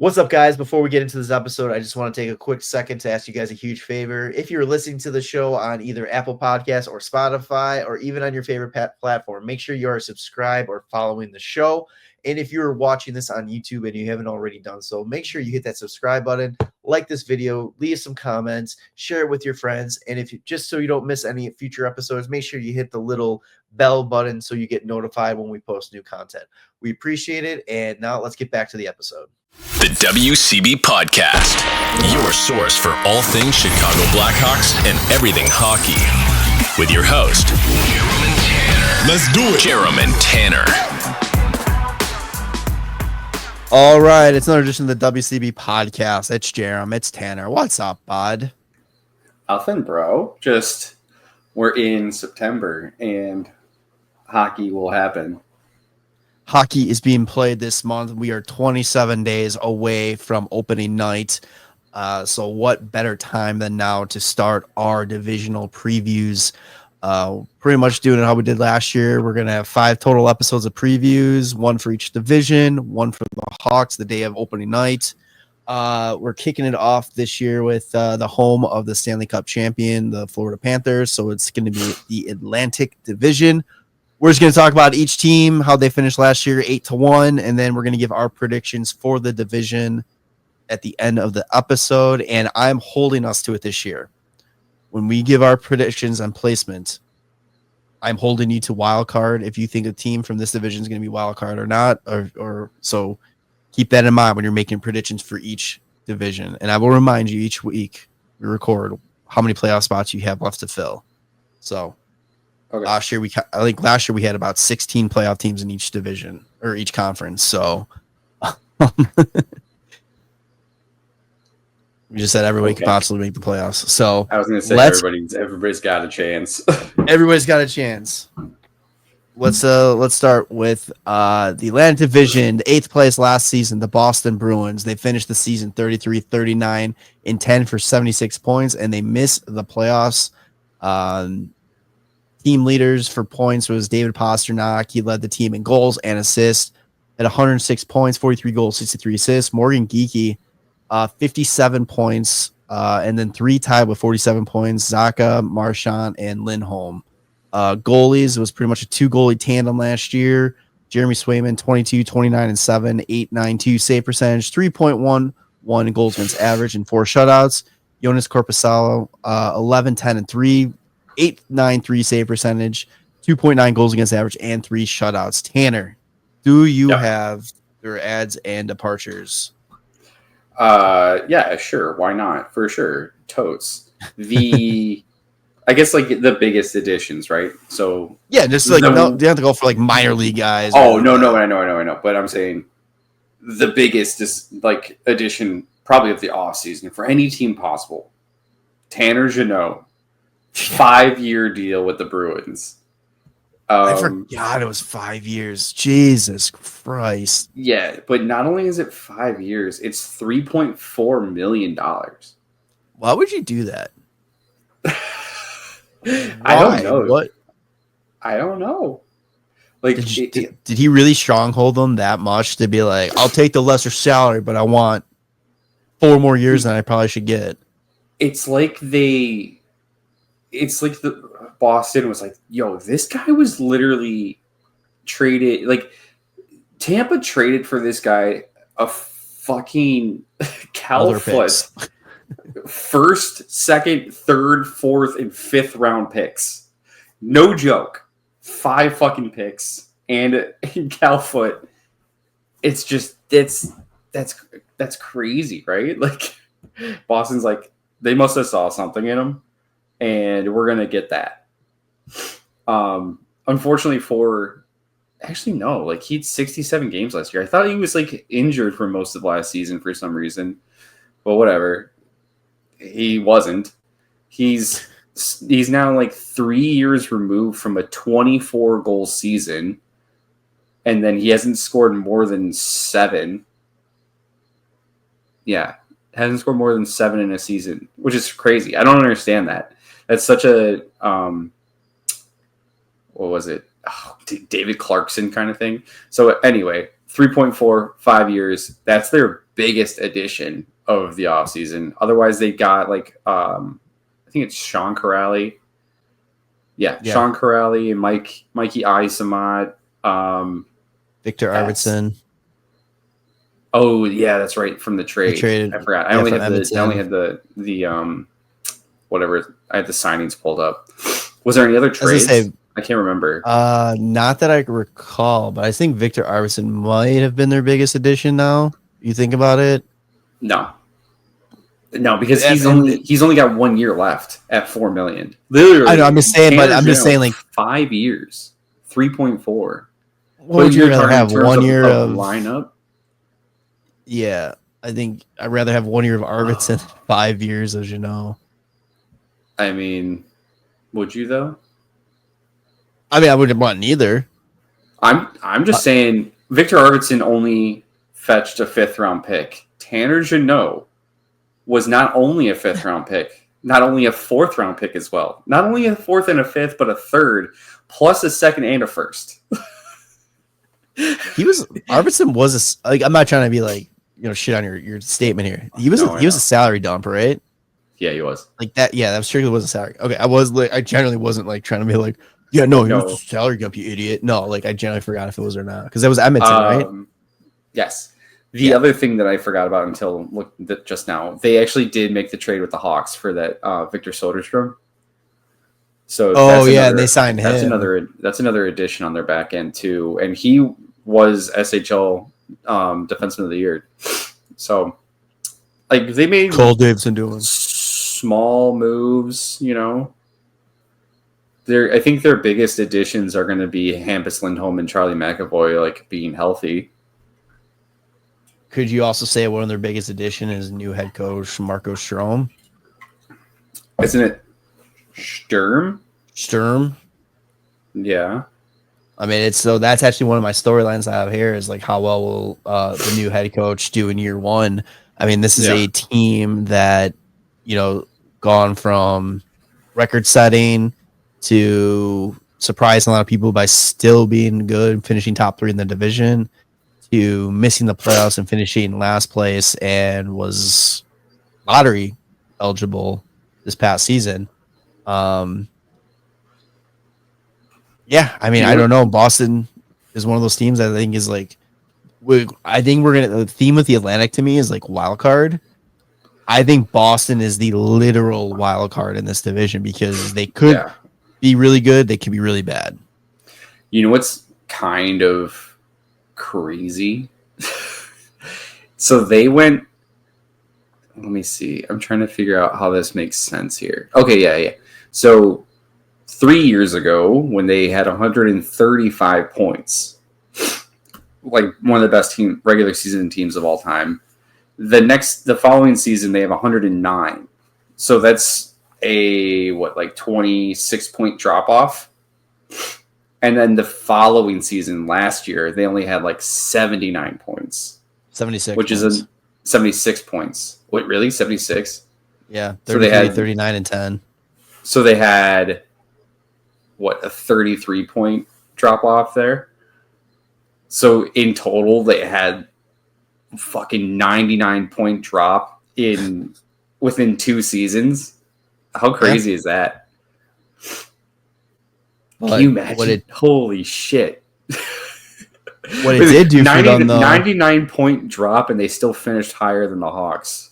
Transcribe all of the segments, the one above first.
What's up, guys? Before we get into this episode, I just want to take a quick second to ask you guys a huge favor. If you're listening to the show on either Apple Podcasts or Spotify, or even on your favorite platform, make sure you are subscribed or following the show. And if you're watching this on YouTube and you haven't already done so, make sure you hit that subscribe button, like this video, leave some comments, share it with your friends. And if you, just so you don't miss any future episodes, make sure you hit the little bell button so you get notified when we post new content. We appreciate it. And now let's get back to the episode. The WCB Podcast, your source for all things Chicago Blackhawks and everything hockey. With your host, Jarom and Tanner. Let's do it. Jarom and Tanner. All right, it's another edition of the WCB Podcast. It's Jarom, it's Tanner. What's up, bud? Nothing, bro. Just we're in September and hockey will happen. Hockey is being played this month. We are 27 days away from opening night. So what better time than now to start our divisional previews? Pretty much doing it how we did last year. We're going to have 5 total episodes of previews, 1 for each division, 1 for the Hawks the day of opening night. We're kicking it off this year with the home of the Stanley Cup champion, the Florida Panthers. So it's going to be the Atlantic Division. We're just going to talk about each team, how they finished last year, 8-1, and then we're going to give our predictions for the division at the end of the episode. And I'm holding us to it this year. When we give our predictions on placement, I'm holding you to wild card. If you think a team from this division is going to be wild card or not, or so keep that in mind when you're making predictions for each division. And I will remind you each week we record how many playoff spots you have left to fill. So. Okay. Last year we had about 16 playoff teams in each division or each conference. So we just said everybody could possibly make the playoffs. So I was going to say everybody's got a chance. Everybody's got a chance. Let's start with the Atlantic Division, the 8th place last season, the Boston Bruins. They finished the season 33-39-10 for 76 points, and they missed the playoffs. Team leaders for points was David Pastrnak. He led the team in goals and assists at 106 points, 43 goals, 63 assists. Morgan Geekie, 57 points, and then 3 tied with 47 points, Zacha, Marchand, and Lindholm. Goalies, it was pretty much a 2-goalie tandem last year. Jeremy Swayman, 22, 29, and 7, 8.92 save percentage, 3.11 goals against average, and 4 shutouts. Jonas Corposalo, 11, 10, and 3. 8.93 save percentage, 2.9 goals against average, and 3 shutouts. Tanner, do you have their adds and departures? Yeah, sure. Why not? For sure. Totes. I guess like the biggest additions, right? So yeah, just like you have to go for like minor league guys. Oh no, I know. But I'm saying the biggest is like addition probably of the offseason for any team possible. Tanner Jeannot. 5-year deal with the Bruins. I forgot it was 5 years. Jesus Christ. Yeah, but not only is it 5 years, it's $3.4 million. Why would you do that? I don't know. What? I don't know. Like, did he really stronghold them that much to be like, I'll take the lesser salary, but I want 4 more years than I probably should get? It's like the Boston was like, yo, this guy was literally traded. Like Tampa traded for this guy a fucking cow foot. First, second, third, fourth, and fifth round picks. No joke. 5 fucking picks and cow foot. It's just that's crazy, right? Like Boston's like, they must have saw something in him. And we're going to get that. Unfortunately he had 67 games last year. I thought he was like injured for most of last season for some reason. But whatever. He wasn't. He's now like 3 years removed from a 24-goal season. And then he hasn't scored more than 7. Yeah. Hasn't scored more than 7 in a season, which is crazy. I don't understand that. That's such a, what was it? Oh, David Clarkson kind of thing. So anyway, 3.4, 5 years. That's their biggest addition of the offseason. Otherwise, they got like I think it's Sean Corrali. Yeah, Sean Corrali and Mikey Isomat. Victor Arvidsson. Oh yeah, that's right, from the trade. I forgot. I only had the whatever. I had the signings pulled up. Was there any other trades? I can't remember. Not that I recall, but I think Victor Arvidsson might have been their biggest addition now. You think about it? No, because he's only got 1 year left at $4 million. Literally, I know. I'm just saying, but I'm just saying, like 5 years, 3.4. Would you rather have 1 year of lineup? Yeah, I think I'd rather have 1 year of Arvidsson than 5 years, as you know. I mean, would you though? I mean, I wouldn't want neither. I'm just saying Victor Arvidsson only fetched a 5th round pick. Tanner Jeannot was not only a 5th round pick, not only a 4th round pick as well. Not only a 4th and a 5th, but a 3rd, plus a 2nd and a 1st. Arvidsson was I'm not trying to be like, shit on your statement here. He was a salary dump, right? Yeah, he was. Like that. Yeah, that strictly was a salary. Okay, I generally wasn't like trying to be like, yeah, no, he was a salary dump, you idiot. No, like I generally forgot if it was or not because that was Edmonton, right? Yes. The other thing that I forgot about until just now, they actually did make the trade with the Hawks for that Victor Soderstrom. So they signed him. That's another addition on their back end too, and he was SHL Defenseman of the Year. So, like they made Cole Davidson doing small moves, I think their biggest additions are going to be Hampus Lindholm and Charlie McAvoy, like being healthy. Could you also say one of their biggest addition is new head coach Marco Strom? Isn't it Sturm? Yeah. I mean, that's actually one of my storylines I have here is like how well will the new head coach do in year one? I mean, this is a team that, gone from record setting to surprising a lot of people by still being good, finishing top 3 in the division, to missing the playoffs and finishing last place and was lottery eligible this past season. Yeah, I mean, I don't know. Boston is one of those teams I think is like, the theme with the Atlantic to me is like wild card. I think Boston is the literal wild card in this division because they could be really good. They could be really bad. You know what's kind of crazy? So they went. Let me see. I'm trying to figure out how this makes sense here. Okay, yeah. So 3 years ago, when they had 135 points, like one of the best regular season teams of all time, the following season they have 109. So that's a 26-point drop off. And then the following season last year, they only had like 79 points. 76. Which is 76 points. Wait, really? 76? Yeah. 39 and 10. So they had a 33-point drop off there. So in total, they had fucking 99-point drop within 2 seasons. How crazy is that? Can you imagine? Holy shit. What it did do for them, though. 99-point drop, and they still finished higher than the Hawks.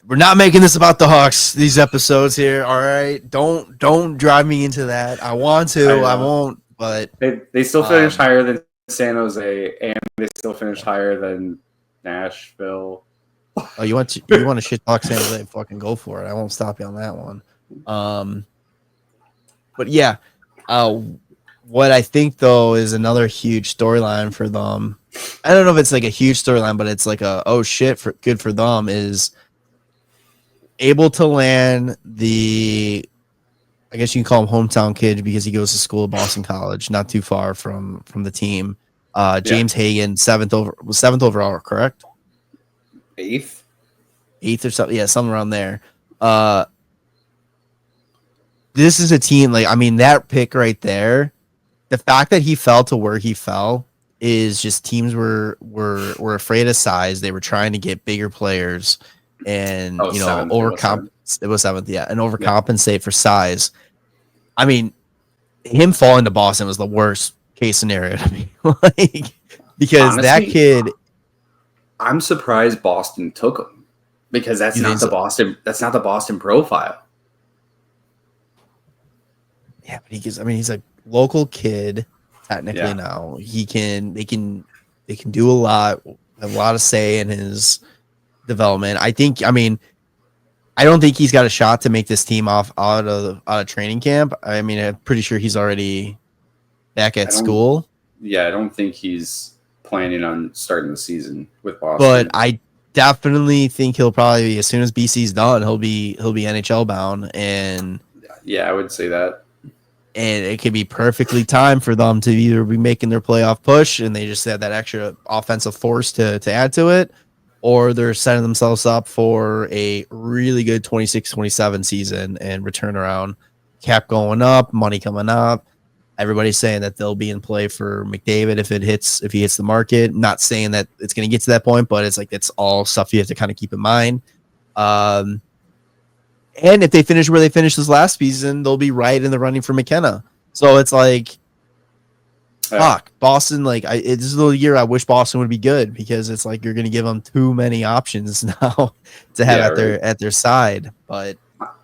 We're not making this about the Hawks, these episodes here, all right? Don't drive me into that. I want to, I won't, but... They still finished higher than San Jose, and they still finished higher than Nashville. Oh, you want to shit talk San Jose? Fucking go for it. I won't stop you on that one. But yeah, what I think though is another huge storyline for them. I don't know if it's like a huge storyline, but it's like good for them is able to land the. I guess you can call him hometown kid because he goes to school at Boston College, not too far from the team. James Hagan, 7th overall, correct? 8th or something. Yeah, something around there. This is a team that pick right there, the fact that he fell to where he fell is just teams were afraid of size. They were trying to get bigger players and it was seventh, yeah, and overcompensate for size. I mean, him falling to Boston was the worst case scenario to me. Like, because honestly, that kid, I'm surprised Boston took him because that's not the Boston profile. Yeah, but he's a local kid technically now. They can do a lot, have a lot of say in his development. I don't think he's got a shot to make this team out of training camp. I mean, I'm pretty sure he's already back at school. Yeah, I don't think he's planning on starting the season with Boston. But I definitely think he'll probably be, as soon as BC's done, he'll be NHL bound, and yeah, I would say that. And it could be perfectly timed for them to either be making their playoff push and they just have that extra offensive force to add to it, or they're setting themselves up for a really good 26-27 season and return around. Cap going up, money coming up. Everybody's saying that they'll be in play for McDavid if he hits the market. Not saying that it's going to get to that point, but it's like it's all stuff you have to kind of keep in mind. And if they finish where they finished this last season, they'll be right in the running for McKenna. So it's like, fuck, Boston. Like, this is the year I wish Boston would be good, because it's like you're going to give them too many options now to have at their side. But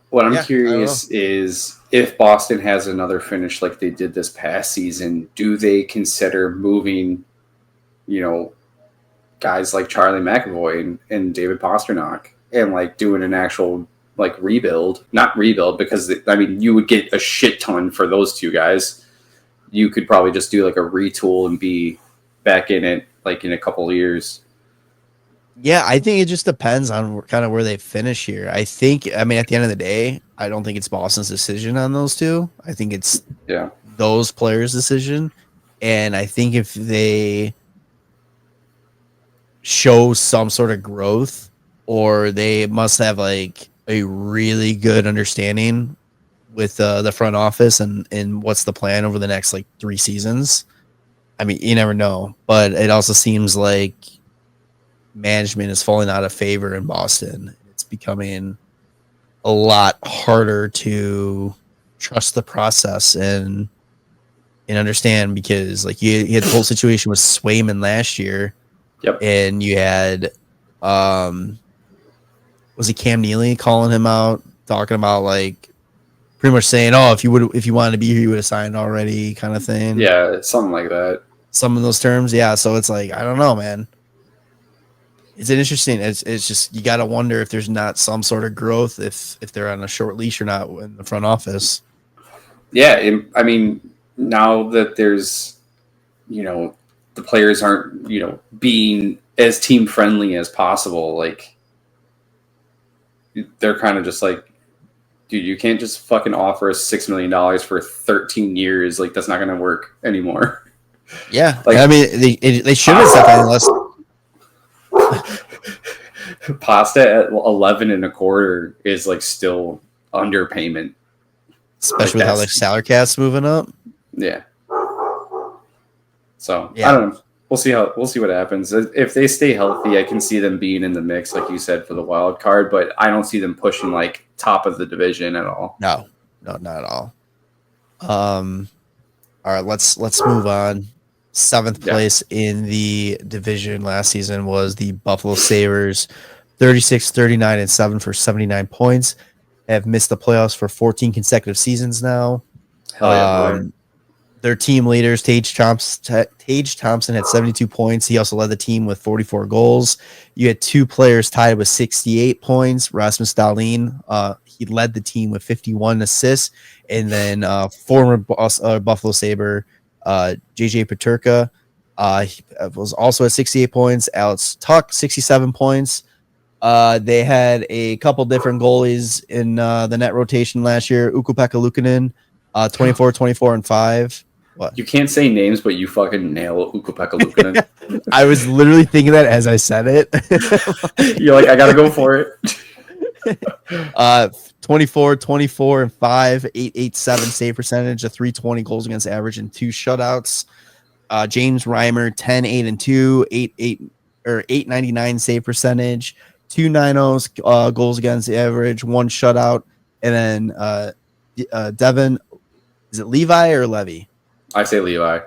what I'm curious is if Boston has another finish like they did this past season, do they consider moving, guys like Charlie McAvoy and David Pastrnak and like doing an actual like not rebuild, because you would get a shit ton for those two guys. You could probably just do like a retool and be back in it like in a couple of years. Yeah, I think it just depends on kind of where they finish here. At the end of the day, I don't think it's Boston's decision on those two. I think it's those players' decision. And I think if they show some sort of growth, or they must have like a really good understanding with the front office and what's the plan over the next like 3 seasons. I mean, you never know, but it also seems like management is falling out of favor in Boston. It's becoming a lot harder to trust the process and understand, because like you had the whole situation with Swayman last year. Yep. And you had was it Cam Neely calling him out, talking about like pretty much saying, "Oh, if you wanted to be here, you would have signed already," kind of thing. Yeah, something like that. Some of those terms, yeah. So it's like, I don't know, man. It's interesting. It's just, you got to wonder if there's not some sort of growth if they're on a short leash or not in the front office. Yeah, I mean, now that there's, the players aren't, being as team friendly as possible. Like, they're kind of just like, dude, you can't just fucking offer us $6 million for 13 years. Like, that's not going to work anymore. Yeah. Like, I mean, they should have said that unless Pasta at 11 and a quarter is like still underpayment. Especially with how like salary cap's moving up. Yeah. So I don't know. We'll see what happens. If they stay healthy, I can see them being in the mix, like you said, for the wild card, but I don't see them pushing like top of the division at all. No, not at all. All right, let's move on. 7th place in the division last season was the Buffalo Sabres, 36-39-7 for 79 points. Have missed the playoffs for 14 consecutive seasons now. Hell yeah, their team leaders, Tage Thompson had 72 points. He also led the team with 44 goals. You had 2 players tied with 68 points. Rasmus Dahlin, he led the team with 51 assists. And then former Buffalo Sabre, JJ Peterka, he was also at 68 points. Alex Tuck, 67 points. They had a couple different goalies in the net rotation last year. Ukko-Pekka Luukkonen, 24, 24, and 5. What? You can't say names, but you fucking nail Ukko-Pekka Luukkonen. I was literally thinking that as I said it. You're like, I gotta go for it. 24, 24, and 5, 887 save percentage, a 320 goals against average, and 2 shutouts. James Reimer, 10, 8 and 2, 899 save percentage, 290 goals against the average, 1 shutout, and then Devin, is it Levi or Levy? I say Levi.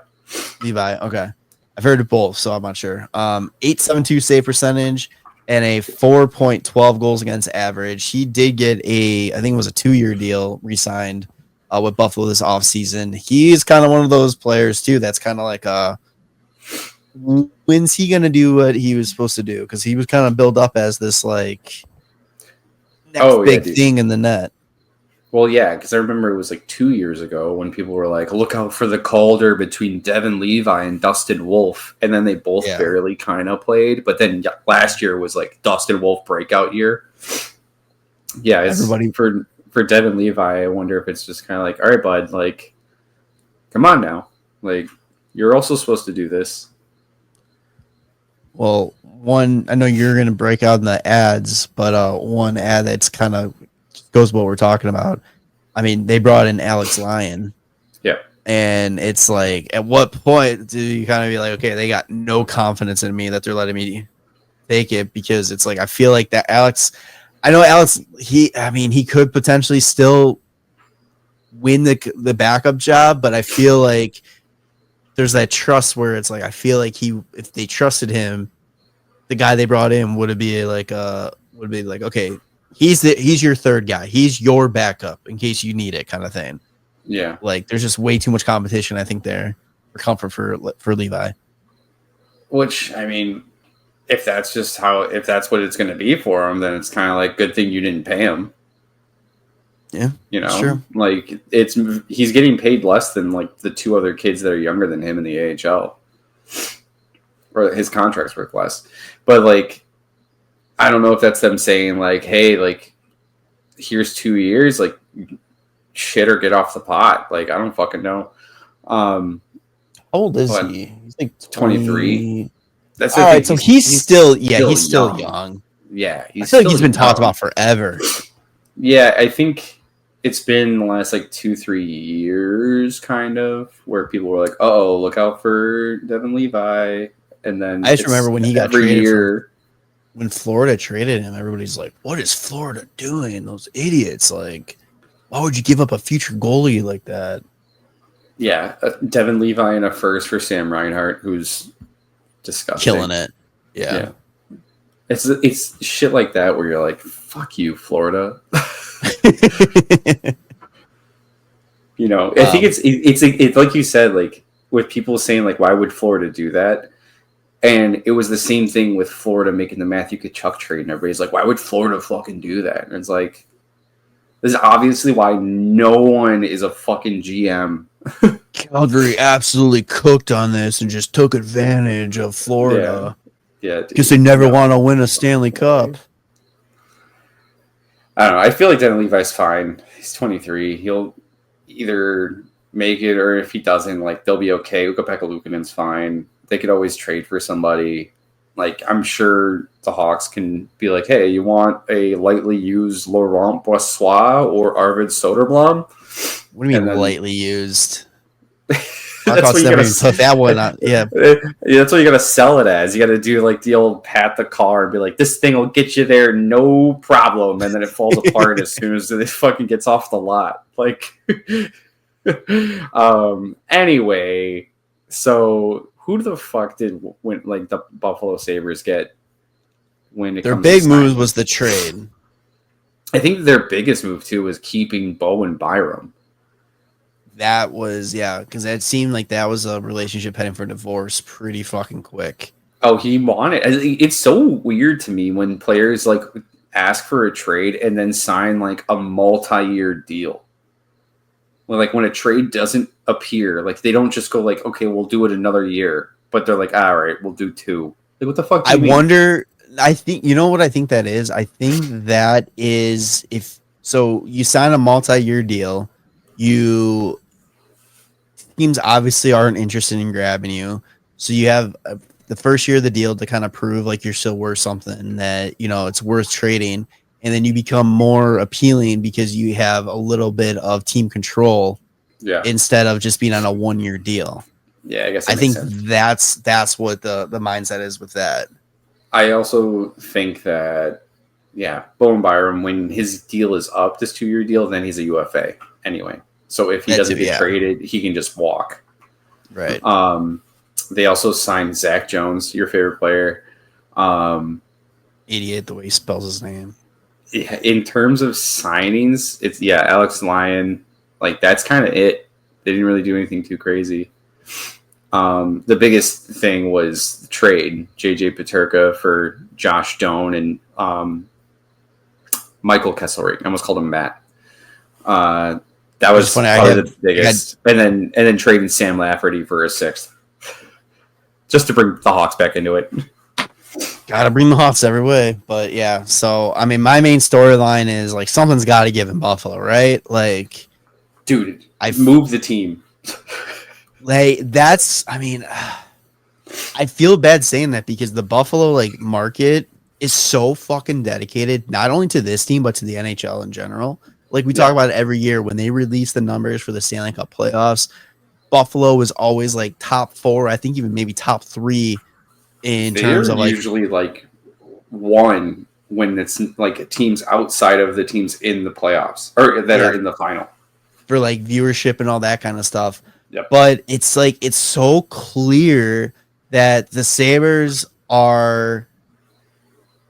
Levi, okay. I've heard it both, so I'm not sure. 872 save percentage and a 4.12 goals against average. He did get I think it was a 2-year deal re-signed with Buffalo this offseason. He's kind of one of those players, too, that's kind of like when's he going to do what he was supposed to do? Because he was kind of built up as this, like, next big thing in the net. Well, yeah, because I remember it was like 2 years ago when people were like, look out for the Calder between Devin Levi and Dustin Wolf. And then they both barely kind of played. But then last year was like Dustin Wolf breakout year. Yeah, it's everybody for Devin Levi. I wonder if it's just kind of like, all right, bud, like, come on now. Like, you're also supposed to do this. Well, I know you're going to break out in the ads, but one ad that's kind of goes what we're talking about. I mean, they brought in Alex Lyon. Yeah. And it's like, at what point do you kind of be like, okay, they got no confidence in me that they're letting me take it? Because it's like, I feel like that Alex, he could potentially still win the backup job, but I feel like there's that trust where it's like, I feel like if they trusted him, the guy they brought in would be like, okay, he's your third guy. He's your backup in case you need it, kind of thing. Yeah. Like, there's just way too much competition, I think, there for comfort for Levi. Which, I mean, if that's what it's going to be for him, then it's kind of like, good thing you didn't pay him. Yeah. You know, sure. Like, he's getting paid less than like the 2 other kids that are younger than him in the AHL. Or his contract's worth less. But like, I don't know if that's them saying like, hey, like, here's 2 years, like, shit or get off the pot. Like, I don't fucking know. How old is he? He's like 23. That's all right. So he's still young. Yeah, I feel like he's been talked about forever. Yeah, I think it's been the last like 2-3 years, kind of, where people were like, "Oh, look out for Devin Levi," and then I just remember when he got every traded year. When Florida traded him, everybody's like, "What is Florida doing? Those idiots! Like, why would you give up a future goalie like that?" Yeah, Devin Levi and a first for Sam Reinhart, who's disgusting, killing it. Yeah. It's shit like that where you're like, "Fuck you, Florida." You know, I think it's like you said, like with people saying like, "Why would Florida do that?" And it was the same thing with Florida making the Matthew Tkachuk trade, and everybody's like, "Why would Florida fucking do that?" And it's like, this is obviously why no one is a fucking GM. Calgary absolutely cooked on this and just took advantage of Florida. Yeah, because they never want to win a Stanley Cup. I don't know. I feel like Devin Levi's fine. He's 23. He'll either make it, or if he doesn't, like, they'll be okay. Ukko-Pekka Luukkonen's fine. They could always trade for somebody. Like, I'm sure the Hawks can be like, hey, you want a lightly used Laurent Brossoit or Arvid Soderblom? What do you mean lightly used? That's what you gotta took that one out. Yeah. That's what you gotta sell it as. You gotta do like the old pat the car and be like, this thing will get you there, no problem. And then it falls apart as soon as it fucking gets off the lot. Like, anyway, so who the fuck did the Buffalo Sabres get when it their comes big to move was the trade? I think their biggest move too was keeping Bo and Byram. That was, because it seemed like that was a relationship heading for divorce pretty fucking quick. Oh, he wanted. It's so weird to me when players like ask for a trade and then sign like a multi-year deal. Well, like when a trade doesn't appear, like they don't just go like, okay, we'll do it another year, but they're like, all right, we'll do 2. Like, what the fuck? I wonder. I think you know what I think that is. I think that is if so. You sign a multi-year deal, teams obviously aren't interested in grabbing you. So you have the first year of the deal to kind of prove like you're still worth something, that, you know, it's worth trading. And then you become more appealing because you have a little bit of team control instead of just being on a 1-year deal. Yeah, I guess I that makes think sense. that's what the mindset is with that. I also think that, Bowen Byram, when his deal is up, this 2-year deal, then he's a UFA anyway. So if he That doesn't too, get yeah. traded, he can just walk. Right. They also signed Zach Jones, your favorite player. Idiot the way he spells his name. In terms of signings, it's Alex Lyon. Like, that's kind of it. They didn't really do anything too crazy. The biggest thing was the trade, JJ Peterka for Josh Doan and Michael Kesselring. I almost called him Matt. That was funny, probably the biggest. And then trading Sam Lafferty for a 6th. Just to bring the Hawks back into it. Gotta bring the Hawks every way. But yeah, so I mean my main storyline is like something's gotta give in Buffalo, right? Like, dude, I've moved the team. Like, that's, I mean, I feel bad saying that because the Buffalo like market is so fucking dedicated, not only to this team, but to the NHL in general. Like we talk about it every year when they release the numbers for the Stanley Cup playoffs. Buffalo is always like top 4, I think even maybe top 3 in terms of like usually like 1 when it's like teams outside of the teams in the playoffs or that are in the final for like viewership and all that kind of stuff. Yep. But it's like it's so clear that the Sabres are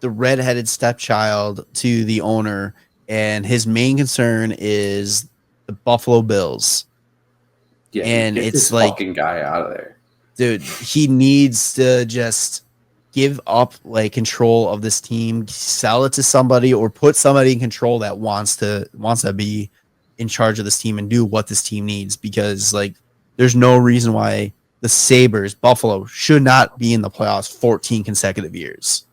the redheaded stepchild to the owner, and his main concern is the Buffalo Bills. Yeah, and get it's this like, fucking guy out of there, dude. He needs to just give up like control of this team, sell it to somebody, or put somebody in control that wants to be in charge of this team and do what this team needs. Because like, there's no reason why the Sabres, Buffalo, should not be in the playoffs 14 consecutive years.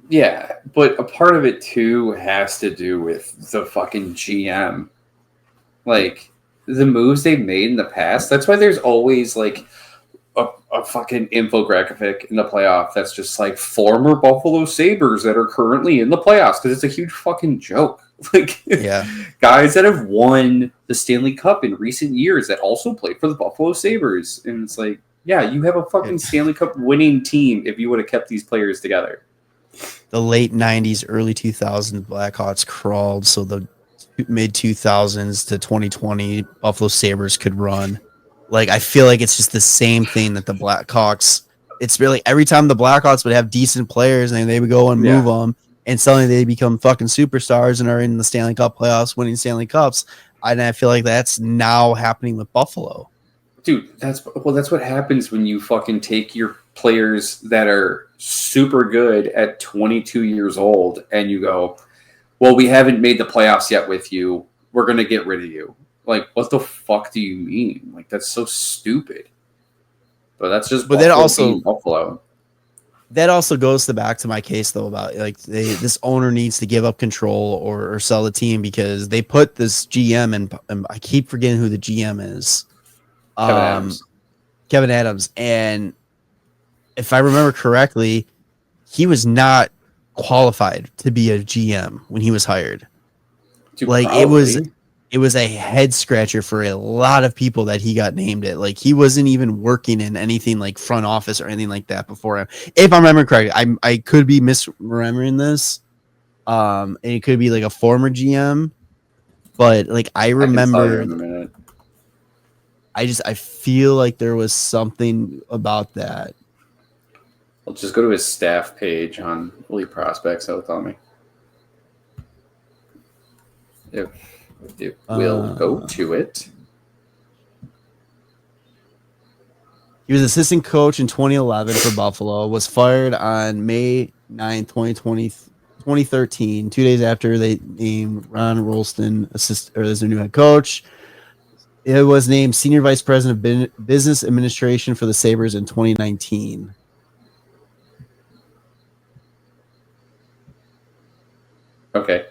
Yeah, but a part of it too has to do with the fucking GM. Like, the moves they've made in the past. That's why there's always like a fucking infographic in the playoff that's just like former Buffalo Sabres that are currently in the playoffs, because it's a huge fucking joke. Like, guys that have won the Stanley Cup in recent years that also played for the Buffalo Sabres. And it's like, yeah, you have a fucking Stanley Cup winning team if you would have kept these players together. The late 90s, early 2000s Blackhawks crawled, so the mid 2000s to 2020 Buffalo Sabres could run. Like, I feel like it's just the same thing that the Blackhawks, it's really every time the Blackhawks would have decent players and they would go and move them, and suddenly they become fucking superstars and are in the Stanley Cup playoffs winning Stanley Cups. And I feel like that's now happening with Buffalo. Dude, that's what happens when you fucking take your players that are super good at 22 years old and you go, well, we haven't made the playoffs yet with you. We're going to get rid of you. Like, what the fuck do you mean? Like, that's so stupid. But that's just Buffalo. That also goes back to my case, though, about like this owner needs to give up control or sell the team, because they put this GM and I keep forgetting who the GM is. Kevin Adams. And if I remember correctly, he was not qualified to be a GM when he was hired. Dude, like, it was a head scratcher for a lot of people that he got named it. Like, he wasn't even working in anything like front office or anything like that before him. If I remember correctly, I could be misremembering this. And it could be like a former GM, but like I remember, I feel like there was something about that. I'll just go to his staff page on Elite Prospects. That'll tell me. If we'll go to it. He was assistant coach in 2011 for Buffalo, was fired on May 9th, 2013, 2 days after they named Ron Rolston as their new head coach. It was named senior vice president of business administration for the Sabres in 2019. Okay.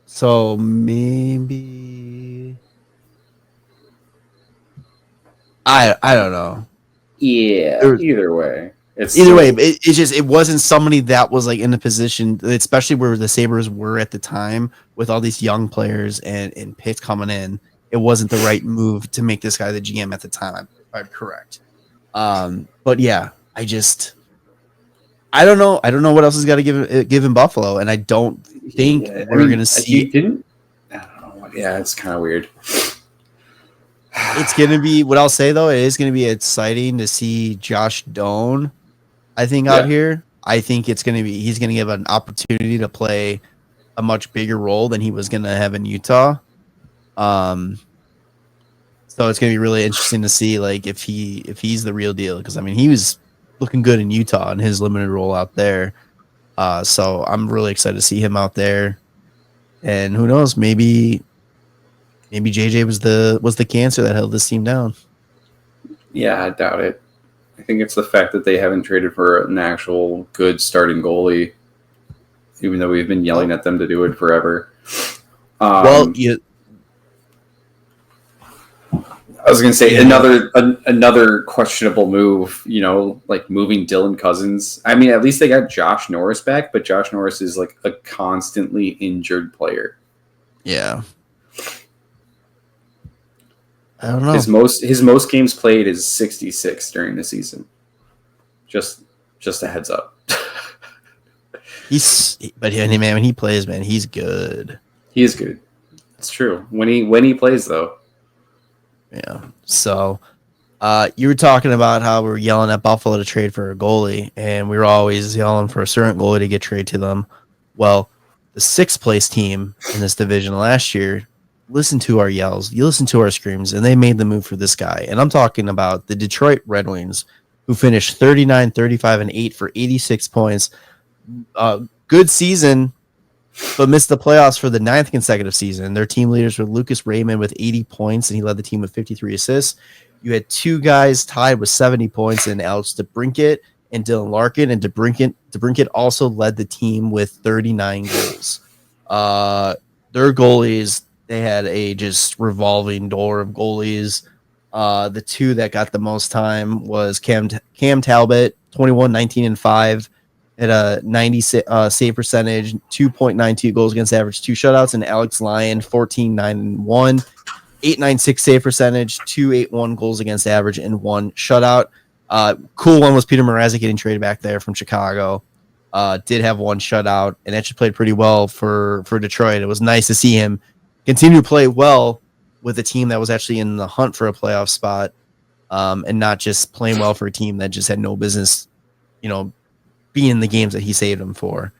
So maybe I don't know. Yeah. Either way, it wasn't somebody that was like in a position, especially where the Sabres were at the time with all these young players and picks coming in. It wasn't the right move to make this guy the GM at the time. I'm correct. But yeah, I don't know. I don't know what else is got to give in Buffalo, and I don't think we're gonna see. He didn't. I don't know. Yeah, it's kind of weird. It's gonna be what I'll say though. It is gonna be exciting to see Josh Doan. I think out here. I think he's gonna give an opportunity to play a much bigger role than he was gonna have in Utah. So it's gonna be really interesting to see like if he's the real deal, because I mean he was looking good in Utah in his limited role out there. So I'm really excited to see him out there. And who knows, maybe JJ was the cancer that held this team down. Yeah, I doubt it. I think it's the fact that they haven't traded for an actual good starting goalie, even though we've been yelling at them to do it forever. I was going to say another questionable move, like moving Dylan Cousins. I mean, at least they got Josh Norris back, but Josh Norris is like a constantly injured player. Yeah. I don't know. His most games played is 66 during the season. Just a heads up. But when he plays, man, he's good. He is good. It's true. When he plays, though. Yeah. So, you were talking about how we were yelling at Buffalo to trade for a goalie, and we were always yelling for a certain goalie to get traded to them. Well, the 6th place team in this division last year listened to our yells, you listened to our screams, and they made the move for this guy. And I'm talking about the Detroit Red Wings, who finished 39, 35, and 8 for 86 points. Good season, but missed the playoffs for the 9th consecutive season. Their team leaders were Lucas Raymond with 80 points, and he led the team with 53 assists. You had 2 guys tied with 70 points in Alex DeBrincat and Dylan Larkin, and DeBrincat also led the team with 39 goals. Their goalies, they had a just revolving door of goalies. The 2 that got the most time was Cam Talbot, 21, 19, and 5. At a 90 save percentage, 2.92 goals against average, 2 shutouts, and Alex Lyon, 14, 9, and 1, 8.96 save percentage, 2.81 goals against average, and 1 shutout. Cool one was Peter Mrazek getting traded back there from Chicago. Did have 1 shutout, and actually played pretty well for Detroit. It was nice to see him continue to play well with a team that was actually in the hunt for a playoff spot, and not just playing well for a team that just had no business, be in the games that he saved them for.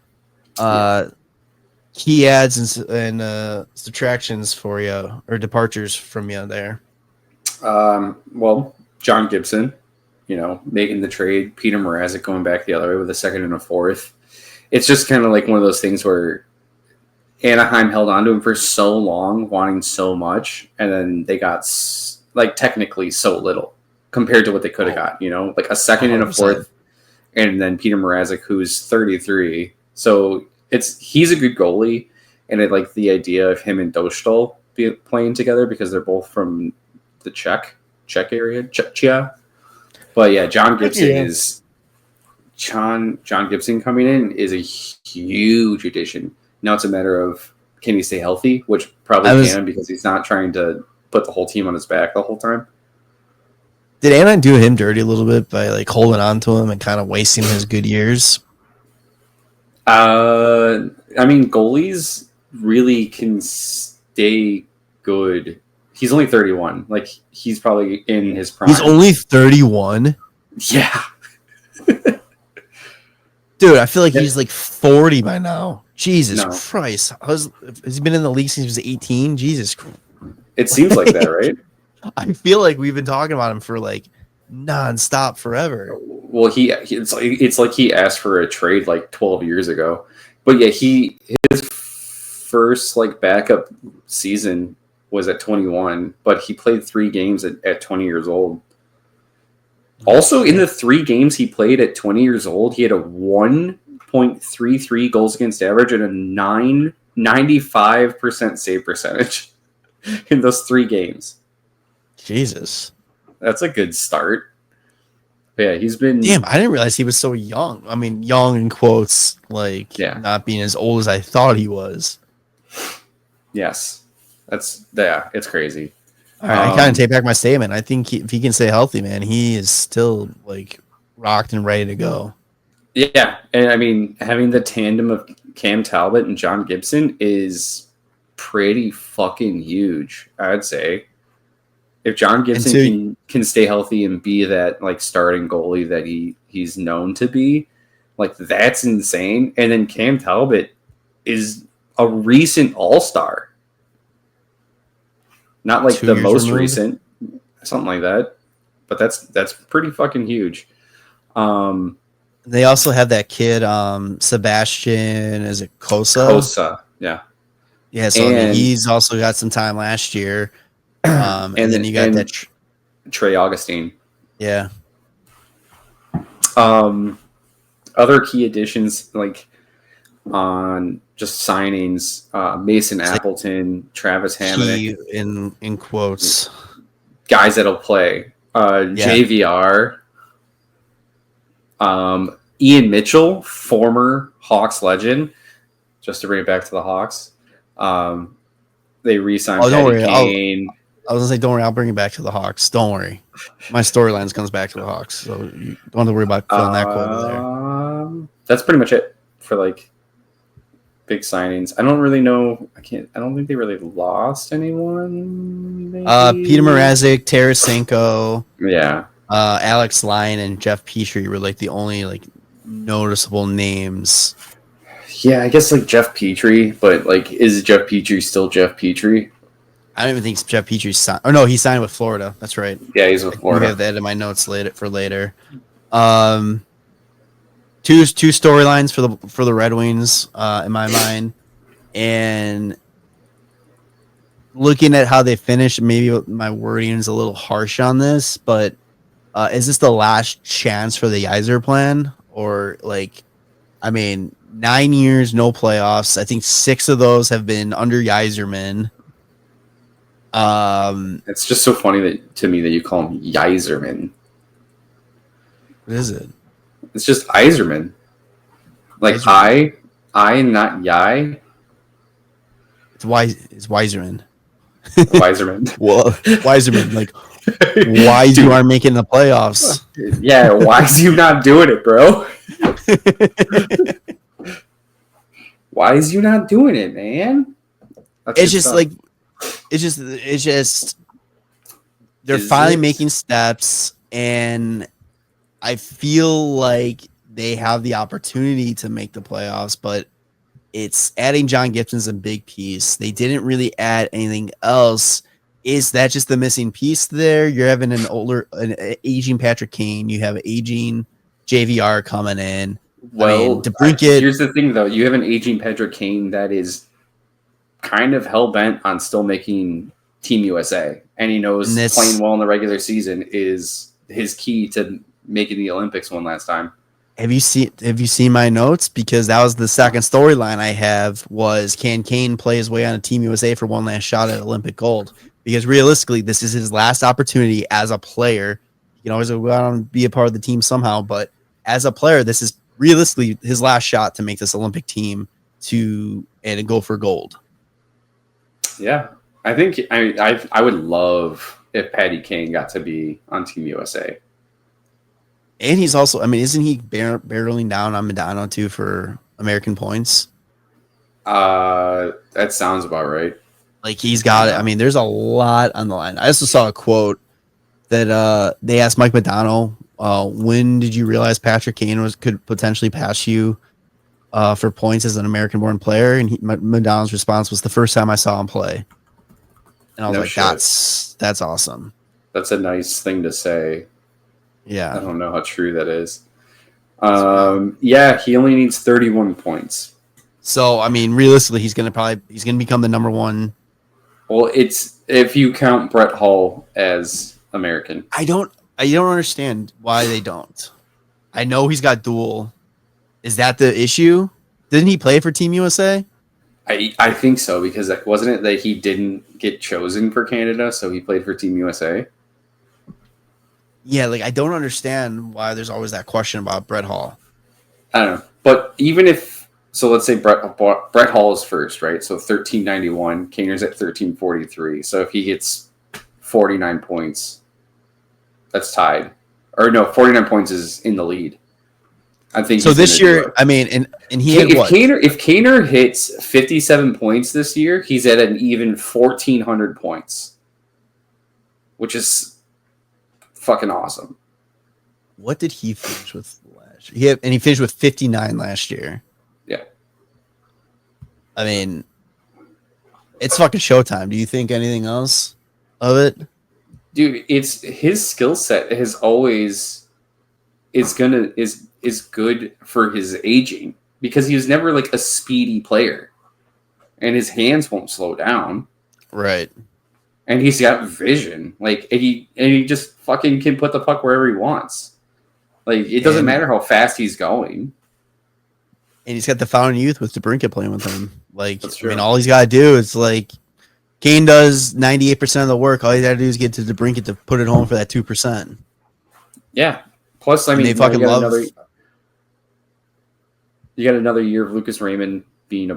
Key adds and subtractions for you, or departures from you there. Well, John Gibson, making the trade. Peter Mrazek going back the other way with a 2nd and a 4th. It's just kind of like one of those things where Anaheim held on to him for so long, wanting so much, and then they got technically so little compared to what they could have got. Like a 2nd and a 4th. And then Peter Mrazek, who's 33. So he's a good goalie. And I like the idea of him and Dostal playing together because they're both from the Czech area. Czechia. But yeah, John Gibson coming in is a huge addition. Now it's a matter of, can he stay healthy? Which probably can, because he's not trying to put the whole team on his back the whole time. Did Anaheim do him dirty a little bit by holding on to him and kind of wasting his good years? I mean, goalies really can stay good. He's only 31. He's probably in his prime. He's only 31? Yeah. Dude, I feel like he's 40 by now. Jesus Christ. Has he been in the league since he was 18? Jesus Christ. It seems like that, right? I feel like we've been talking about him for nonstop forever. Well, it's like he asked for a trade 12 years ago. But yeah, his first backup season was at 21, but he played 3 games at 20 years old. Also, in the 3 games he played at 20 years old, he had a 1.33 goals against average and a 95% save percentage in those 3 games. Jesus. That's a good start. But yeah, he's been... Damn, I didn't realize he was so young. I mean, young in quotes, not being as old as I thought he was. Yes. It's crazy. All right, I kind of take back my statement. I think if he can stay healthy, man, he is still like rocked and ready to go. Yeah, and I mean, having the tandem of Cam Talbot and John Gibson is pretty fucking huge, I'd say. If John Gibson can stay healthy and be that like starting goalie that he's known to be, like that's insane. And then Cam Talbot is a recent All-Star. Not like the most recent, something like that. But that's pretty fucking huge. They also have that kid, Sebastian, is it Kosa? Kosa, yeah. Yeah, so he's also got some time last year. And then you got that Trey Augustine. Yeah. Other key additions, like on just signings, Mason Appleton, Travis Hamonic. In quotes. Guys that'll play. JVR. Ian Mitchell, former Hawks legend, just to bring it back to the Hawks. They re-signed Patty Kane. I was going to say, don't worry, I'll bring it back to the Hawks. Don't worry. My storylines comes back to the Hawks, so you don't have to worry about filling that quota there. That's pretty much it for, like, big signings. I don't really know. I don't think they really lost anyone. Peter Mrazek, Tarasenko. Yeah. Alex Lyon and Jeff Petrie were, like, the only, like, noticeable names. Yeah, I guess, like, Jeff Petrie, but, like, is Jeff Petrie still Jeff Petrie? I don't even think Jeff Petrie signed. Oh, no, he signed with Florida. That's right. Yeah, he's with Florida. I have that in my notes for later. Two storylines for the Red Wings in my mind, and looking at how they finished, maybe my wording is a little harsh on this, but is this the last chance for the Yzer plan? Or, like, I mean, 9 years, no playoffs. I think 6 of those have been under Yzerman. It's just so funny to me that you call him Yzerman. What is it? It's just Yzerman. Like Yzerman. I not Yai. It's Yzerman. Yzerman. Well, Yzerman, like, why you aren't making the playoffs? Yeah, why is you not doing it, bro? Why is you not doing it, man? It's just like, it's just they're finally making steps, and I feel like they have the opportunity to make the playoffs, but it's adding John Gibson's a big piece. They didn't really add anything else. Is that just the missing piece there? You're having an aging Patrick Kane. You have aging JVR coming in. Well, here's the thing, though. You have an aging Patrick Kane that is kind of hell-bent on still making Team USA. And he knows playing well in the regular season is his key to making the Olympics one last time. Have you seen my notes? Because that was the second storyline I have was, can Kane play his way on a Team USA for one last shot at Olympic gold? Because realistically, this is his last opportunity as a player. You can always go out and be a part of the team somehow, but as a player, this is realistically his last shot to make this Olympic team and go for gold. Yeah, I think I would love if Patty Kane got to be on Team USA. And he's also, I mean, isn't he barreling down on Medano too for American points? That sounds about right. Like, he's got it. I mean, there's a lot on the line. I also saw a quote that they asked Mike Modano, when did you realize Patrick Kane could potentially pass you for points as an American-born player? And Modano's response was, the first time I saw him play. And I was like, shit. That's awesome. That's a nice thing to say. Yeah. I don't know how true that is. Yeah, he only needs 31 points. So, I mean, realistically, he's going to become the number one. Well, it's if you count Brett Hull as American. I don't understand why they don't. I know he's got dual. Is that the issue? Didn't he play for Team USA? I think so, because wasn't it that he didn't get chosen for Canada, so he played for Team USA? Yeah, like, I don't understand why there's always that question about Brett Hull. I don't know. But even if, so let's say Brett Hull is first, right? So 1391, Kaner's at 1343. So if he gets 49 points. That's tied. Or no, 49 points is in the lead. I think so. This year, I mean, and he had what? If Kaner hits 57 points this year, he's at an even 1,400 points, which is fucking awesome. What did he finish with last year? He finished with 59 last year. Yeah. I mean, it's fucking showtime. Do you think anything else of it? Dude, it's his skill set is good for his aging because he was never like a speedy player. And his hands won't slow down. Right. And he's got vision. Like and he just fucking can put the puck wherever he wants. Like, it doesn't matter how fast he's going. And he's got the fountain youth with DeBrincat playing with him. Like, I mean, all he's got to do is, like, Kane does 98% of the work. All he's got to do is get to DeBrincat to put it home for that 2%. Yeah. Plus, I mean, they fucking love... You got another year of Lucas Raymond being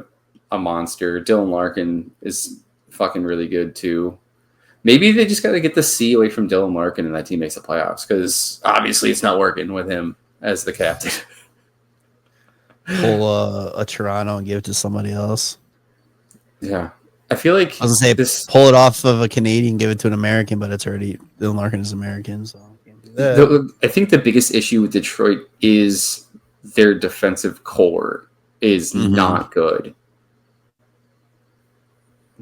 a monster. Dylan Larkin is fucking really good, too. Maybe they just got to get the C away from Dylan Larkin and that team makes the playoffs because obviously it's not working with him as the captain. Pull a Toronto and give it to somebody else. Yeah. I feel like I was going to say pull it off of a Canadian, give it to an American, but it's already Dylan Larkin is American, so I can't do that. I think the biggest issue with Detroit is their defensive core is not good.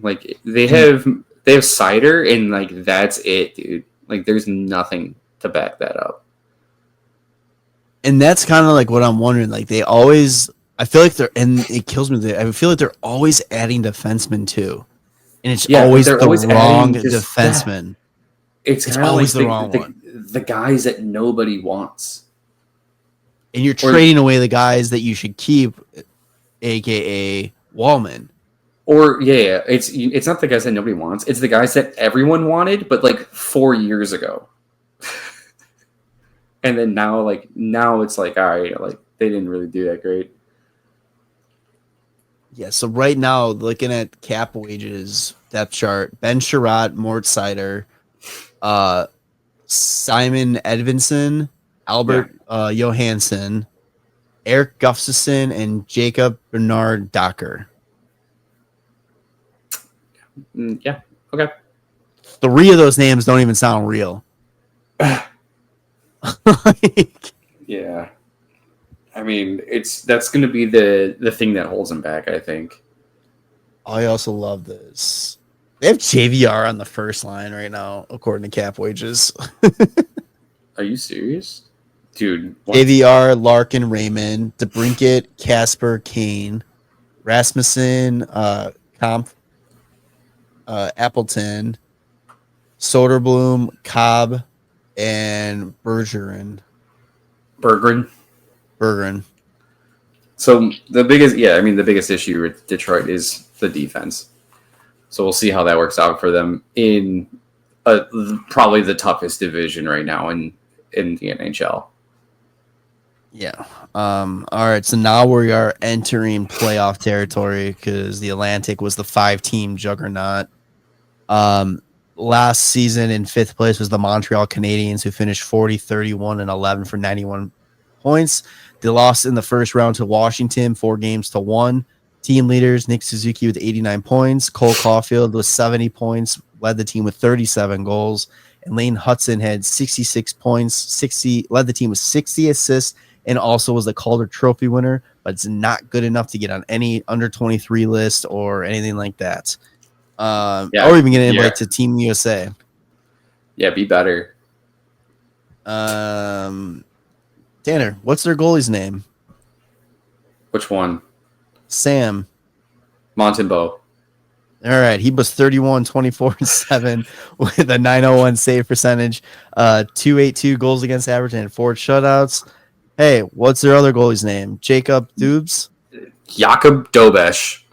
Like they have cider and like that's it, dude. Like there's nothing to back that up. And that's kind of like what I'm wondering. Like they always, I feel like they're, and it kills me. I feel like they're always adding defensemen too, and it's always the wrong defenseman. It's always the wrong one. The guys that nobody wants. And you're trading away the guys that you should keep, aka Wallman. Or it's not the guys that nobody wants. It's the guys that everyone wanted, but like 4 years ago. And then now it's like, all right, like they didn't really do that great. Yeah. So right now, looking at cap wages depth chart, Ben Sherratt, Mort Seider, Simon Edvinsson, Albert Johansson, Eric Gustafsson, and Jacob Bernard Docker. Yeah. Okay. 3 of those names don't even sound real. Yeah. I mean, that's going to be the thing that holds him back, I think. I also love this. They have JVR on the first line right now, according to cap wages. Are you serious? Dude. What? JVR, Larkin, Raymond, DeBrincat, Casper, Kane, Rasmussen, Comp, Appleton, Soderblom, Cobb, and Bergeron. So the biggest issue with Detroit is the defense. So we'll see how that works out for them in probably the toughest division right now in the NHL. Yeah. All right. So now we are entering playoff territory because the Atlantic was the 5-team juggernaut. Last season in 5th place was the Montreal Canadiens, who finished 40-31-11 for 91 points. They lost in the first round to Washington, 4-1. Team leaders, Nick Suzuki with 89 points. Cole Caulfield with 70 points, led the team with 37 goals. And Lane Hudson had 66 points, led the team with 60 assists, and also was the Calder Trophy winner, but it's not good enough to get on any under 23 list or anything like that. Or even get an invite to Team USA. Yeah, be better. Tanner, what's their goalie's name? Which one? Sam. Montembeault. All right, he was 31, 24, 7 with a 901 save percentage, 282 goals against average, and 4 shutouts. Hey, what's their other goalie's name? Jacob Dubes? Jakob Dobesh.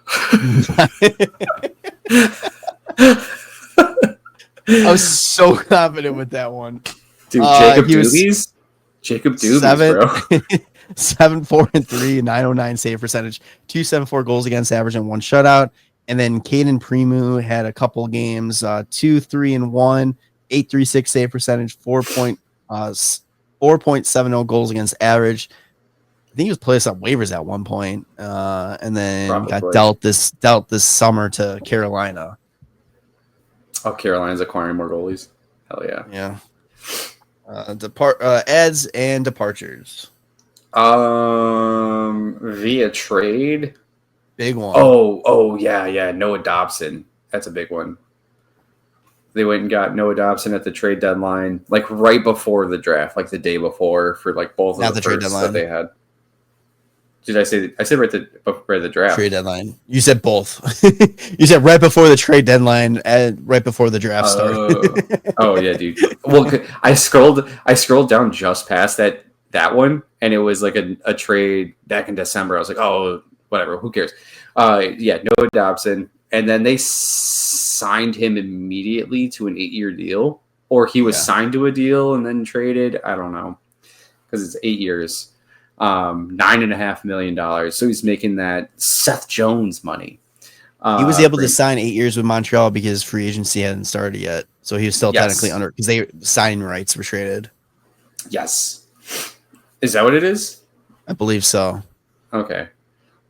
I was so confident with that one. Dude, Jacob Dubes, bro. 7-4-3, 909 save percentage, 274 goals against average, and 1 shutout. And then Caden Premu had a couple games, 2-3-1, 8.36 save percentage, 4.70 goals against average. I think he was placed on waivers at one point, and then got dealt this summer to Carolina. Oh, Carolina's acquiring more goalies. Hell yeah. Yeah. Adds and departures. Via trade. Big one. Oh yeah. Noah Dobson. That's a big one. They went and got Noah Dobson at the trade deadline, like right before the draft, like the day before, for like both of the trade deadline that they had. Did I say? I said right the draft. Trade deadline. You said both. You said right before the trade deadline and right before the draft started. Oh yeah, dude. Well, I scrolled down just past that one, and it was like a trade back in December. I was like, oh, whatever, who cares? Yeah, Noah Dobson, and then they signed him immediately to an 8-year deal, or he was signed to a deal and then traded. I don't know, because it's 8 years. $9.5 million. So he's making that Seth Jones money. He was able to sign 8 years with Montreal because free agency hadn't started yet. So he was still technically under, because they signing rights were traded. Yes. Is that what it is? I believe so. Okay.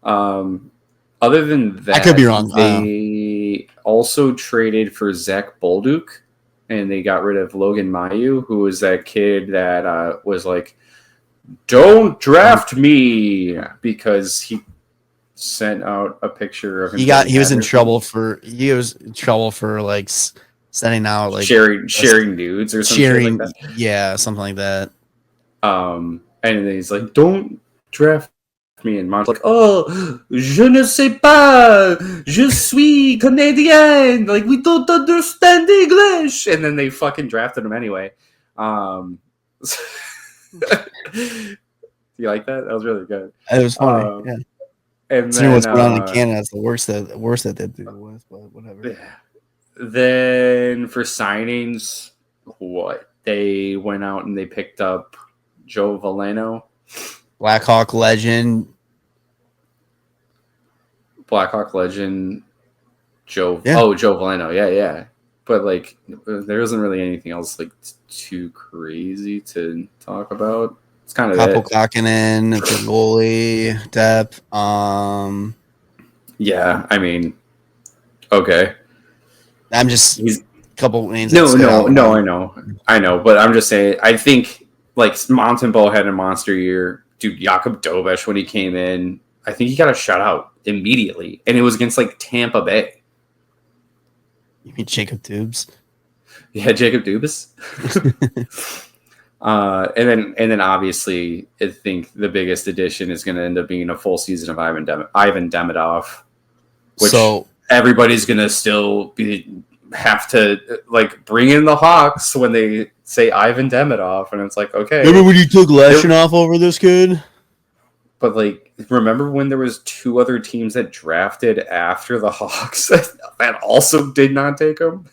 Other than that, I could be wrong. They also traded for Zach Bolduc, and they got rid of Logan Mailloux, who was that kid that was like, don't draft me, because he sent out a picture of him. He was in trouble for like sending out like sharing nudes or something like that. Yeah, something like that. And then he's like, don't draft me, and Mom's like, oh, je ne sais pas, je suis Canadien, like we don't understand English, and then they fucking drafted him anyway. You like that? That was really good. It was funny. Yeah. And then what's going on in Canada is the worst that they do with, but whatever. Then for signings, what they went out and they picked up Joe Veleno, Blackhawk legend. Joe Veleno. Yeah. But like, there isn't really anything else like too crazy to talk about. It's kind of Couple Kakinen, it's a goalie depth. Yeah, I mean, okay. I'm just a couple names. No, I know, but I'm just saying. I think like Montembeault had a monster year, dude. Jakub Dobeš, when he came in, I think he got a shutout immediately, and it was against like Tampa Bay. You mean Jacob Dubes? Yeah, Jacob Dubes. And then obviously, I think the biggest addition is going to end up being a full season of Ivan Demidov, which everybody's going to still have to like bring in the Hawks when they say Ivan Demidov, and it's like, okay. Remember when you took Lashinov over this kid? But like, remember when there was 2 other teams that drafted after the Hawks that also did not take him?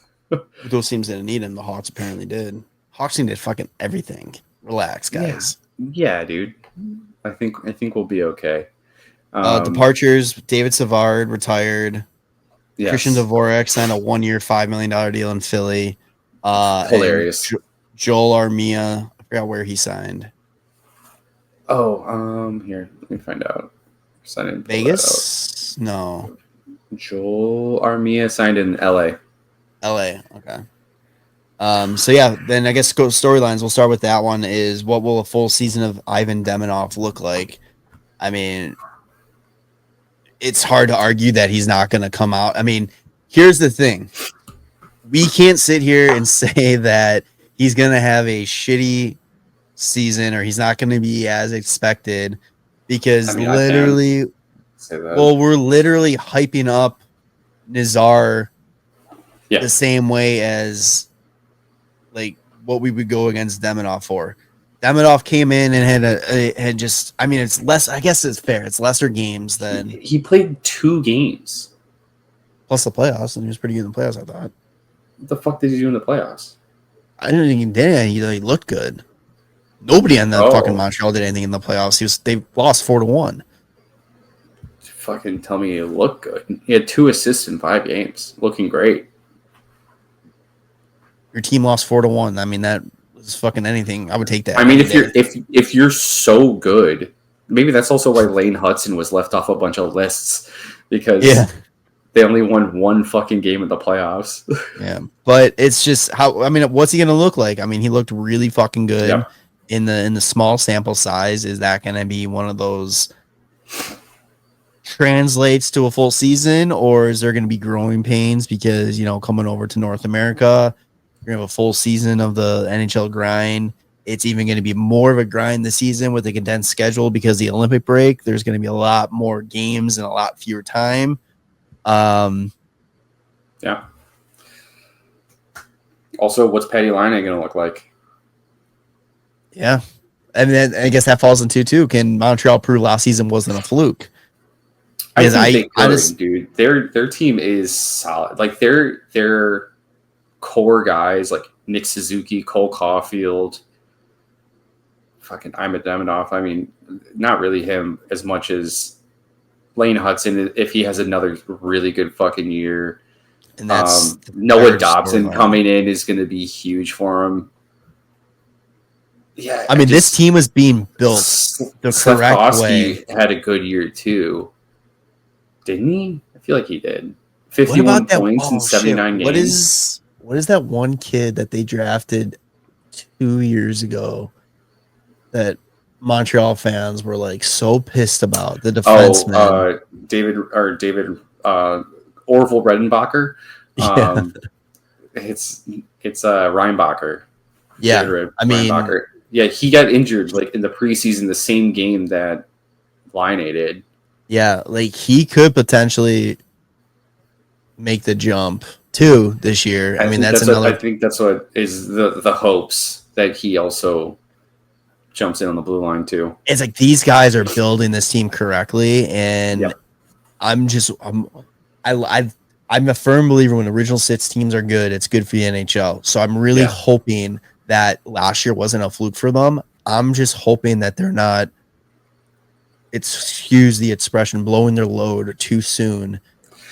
Those teams didn't need him. The Hawks apparently did. Hawks did fucking everything. Relax, guys. Yeah, dude. I think we'll be okay. Departures: David Savard retired. Yes. Christian Dvorak signed a 1-year, $5 million deal in Philly. Hilarious. Joel Armia, I forgot where he signed. Oh, here, let me find out. Vegas? No. Joel Armia signed in LA. Okay. So yeah, then I guess storylines. We'll start with that one. Is what will a full season of Ivan Demidov look like? I mean, it's hard to argue that he's not going to come out. I mean, here's the thing: we can't sit here and say that he's going to have a shitty season or he's not going to be as expected, because we're literally hyping up Nazar the same way as like what we would go against Demidov for. Demidov came in and had just, I mean, it's less, I guess it's fair. It's lesser games than he played 2 games plus the playoffs, and he was pretty good in the playoffs, I thought. What the fuck did he do in the playoffs? I didn't think he did. He looked good. Nobody on the fucking Montreal did anything in the playoffs. They lost 4-1. fucking tell me he looked good. He had 2 assists in 5 games, looking great. Your team lost 4-1. I mean, that was fucking anything. I would take that. I mean, if you're so good, maybe that's also why Lane Hudson was left off a bunch of lists because they only won 1 fucking game in the playoffs. Yeah, but it's just how. I mean, what's he gonna look like? I mean, he looked really fucking good in the small sample size. Is that gonna be one of those translates to a full season, or is there gonna be growing pains because coming over to North America? You're gonna have a full season of the NHL grind. It's even going to be more of a grind this season with a condensed schedule because the Olympic break. There's going to be a lot more games and a lot fewer time. Yeah. Also, what's Patty Laine going to look like? Yeah, and then I guess that falls into too. Can Montreal prove last season wasn't a fluke? I think they could, dude. Their team is solid. Like their core guys like Nick Suzuki, Cole Caulfield, fucking Imad Demidov. I mean, not really him as much as Lane Hudson if he has another really good fucking year. And that's Noah Dobson coming in is going to be huge for him. Yeah, I mean, this team was being built the correct way. Had a good year too, didn't he? I feel like he did. 51 points in 79 games. What is that one kid that they drafted 2 years ago that Montreal fans were like so pissed about? The defenseman. David Orville Redenbacher. It's Reinbacher. Yeah, Reinbacher. Yeah, he got injured like in the preseason, the same game that Laine did. Yeah, like he could potentially make the jump too this year. I mean, that's another. I think that's what is the hopes that he also jumps in on the blue line too. It's like these guys are building this team correctly, and I'm a firm believer when original six teams are good, it's good for the NHL. So I'm really hoping that last year wasn't a fluke for them. I'm just hoping that they're not. Excuse the expression, blowing their load too soon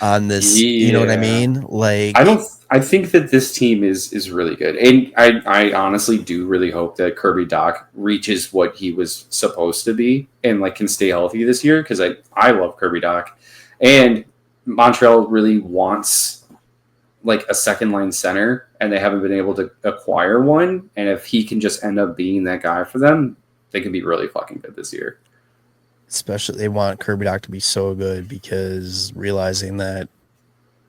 on this. You know what I mean? Like I think that this team is really good, and I honestly do really hope that Kirby Dach reaches what he was supposed to be and like can stay healthy this year because I love Kirby Dach, and Montreal really wants like a second line center, and they haven't been able to acquire one. And if he can just end up being that guy for them, they can be really fucking good this year. Especially they want Kirby Dach to be so good because realizing that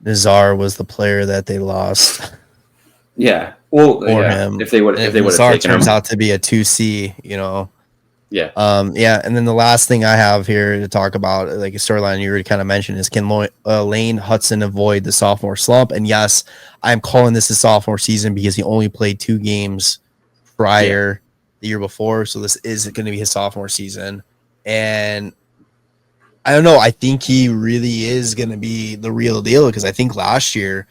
Nazar was the player that they lost. Yeah. Well, him. If they would have Nazar taken turns him out to be a 2C, Yeah. And then the last thing I have here to talk about, like a storyline you already kind of mentioned, is can Lane Hudson avoid the sophomore slump? And yes, I'm calling this a sophomore season because he only played 2 games prior the year before. So this is going to be his sophomore season. And I don't know. I think he really is going to be the real deal because I think last year,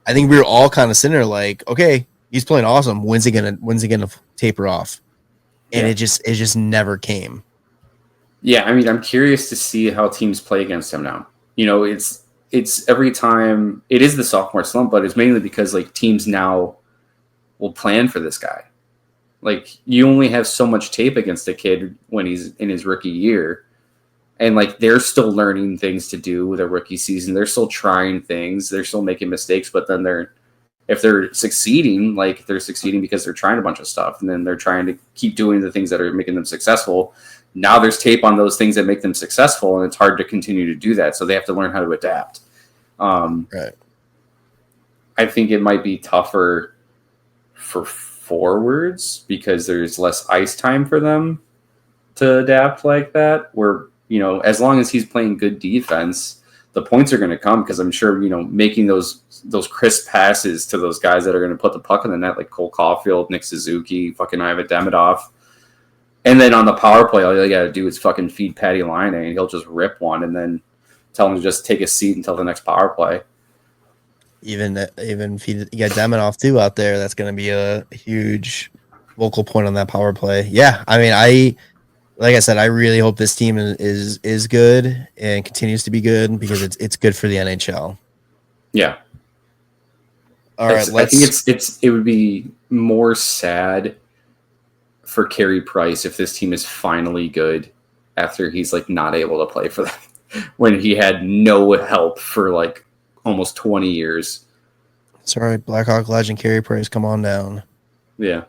we were all kind of sitting there like, okay, he's playing awesome. When's he gonna taper off? And it just never came. Yeah, I mean, I'm curious to see how teams play against him now. It's every time it is the sophomore slump, but it's mainly because like teams now will plan for this guy. Like you only have so much tape against a kid when he's in his rookie year. And like they're still learning things to do with their rookie season. They're still trying things. They're still making mistakes, but then if they're succeeding, like they're succeeding because they're trying a bunch of stuff, and then they're trying to keep doing the things that are making them successful. Now there's tape on those things that make them successful, and it's hard to continue to do that. So they have to learn how to adapt. Right. I think it might be tougher for forwards because there's less ice time for them to adapt like that. Where, as long as he's playing good defense, the points are going to come because I'm sure, making those crisp passes to those guys that are going to put the puck in the net, like Cole Caulfield, Nick Suzuki, fucking Imad Demidov. And then on the power play, all you got to do is fucking feed Patty Laine, and he'll just rip one and then tell him to just take a seat until the next power play. Even if you got Demidov too out there, that's going to be a huge vocal point on that power play. Yeah, I mean, like I said, I really hope this team is good and continues to be good because it's good for the NHL. Yeah. All right, I think it would be more sad for Carey Price if this team is finally good after he's like not able to play for them when he had no help for like almost 20 years. Sorry, Blackhawk legend Carey Price, come on down. Yeah.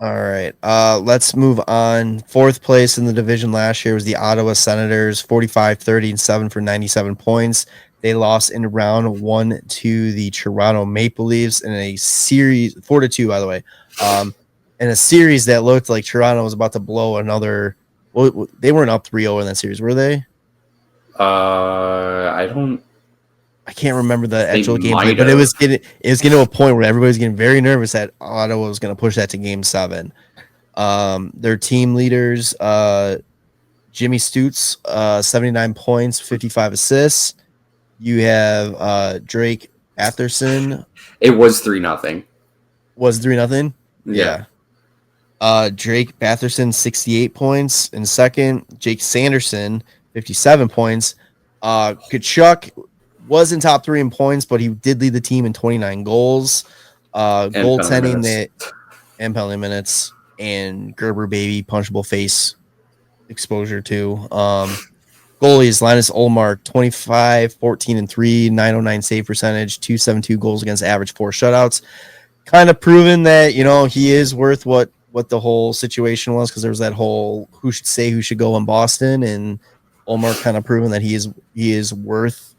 All right. Let's move on. Fourth place in the division last year was the Ottawa Senators, 45-30-7 for 97 points. They lost in round 1 to the Toronto Maple Leafs in a series, 4-2, by the way. In a series that looked like Toronto was about to blow another. Well, they weren't up 3-0 in that series, were they? I can't remember the actual gameplay, but it was getting to a point where everybody was getting very nervous that Ottawa was going to push that to Game 7. Their team leaders, Jimmy Stutz, 79 points, 55 assists. You have Drake Atherson. It was 3-0. Was 3-0? Yeah. Drake Batherson, 68 points in second. Jake Sanderson, 57 points. Kachuk was in top 3 in points, but he did lead the team in 29 goals. Goaltending and penalty minutes, and Gerber baby punchable face exposure too. Goalies, Linus Ullmark, 25, 14-3, 909 save percentage, 272 goals against average, 4 shutouts. Kind of proven that, he is worth what the whole situation was, because there was that whole who should go in Boston, and Ullmark kind of proven that he is worth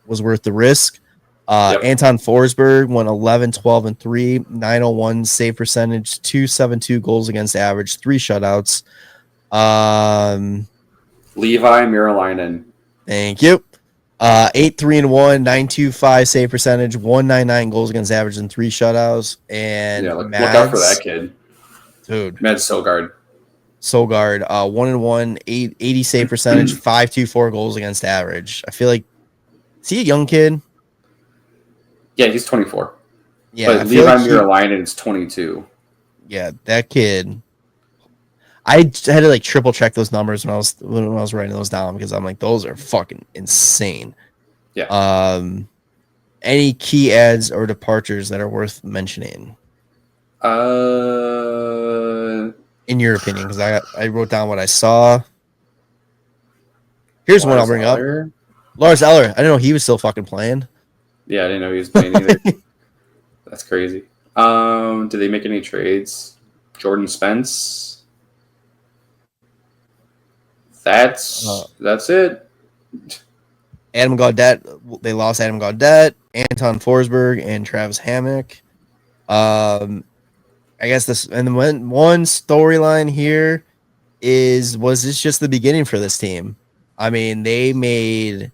the risk. Yep. Anton Forsberg went 11, 12-3, 901 save percentage, 272 goals against average, 3 shutouts. Levi Merilainen. Thank you. 8-3-1, 925 save percentage, 199 goals against average, and 3 shutouts. And look out for that kid, dude. Mads Sogard. 1-1, 80 save percentage, 524 goals against average. I feel like, is he a young kid? Yeah, he's 24. Yeah, but Levi Merilainen is 22. Yeah, that kid. I had to triple check those numbers when I was writing those down, because I'm like, those are fucking insane. Yeah. Any key adds or departures that are worth mentioning? In your opinion, because I wrote down what I saw. Here's one I'll bring up. Lars Eller. I didn't know he was still fucking playing. Yeah, I didn't know he was playing either. That's crazy. Did they make any trades? Jordan Spence. That's it. Adam Gaudette. They lost Adam Gaudette, Anton Forsberg, and Travis Hammock. I guess this, and then one storyline here was this just the beginning for this team? I mean, they made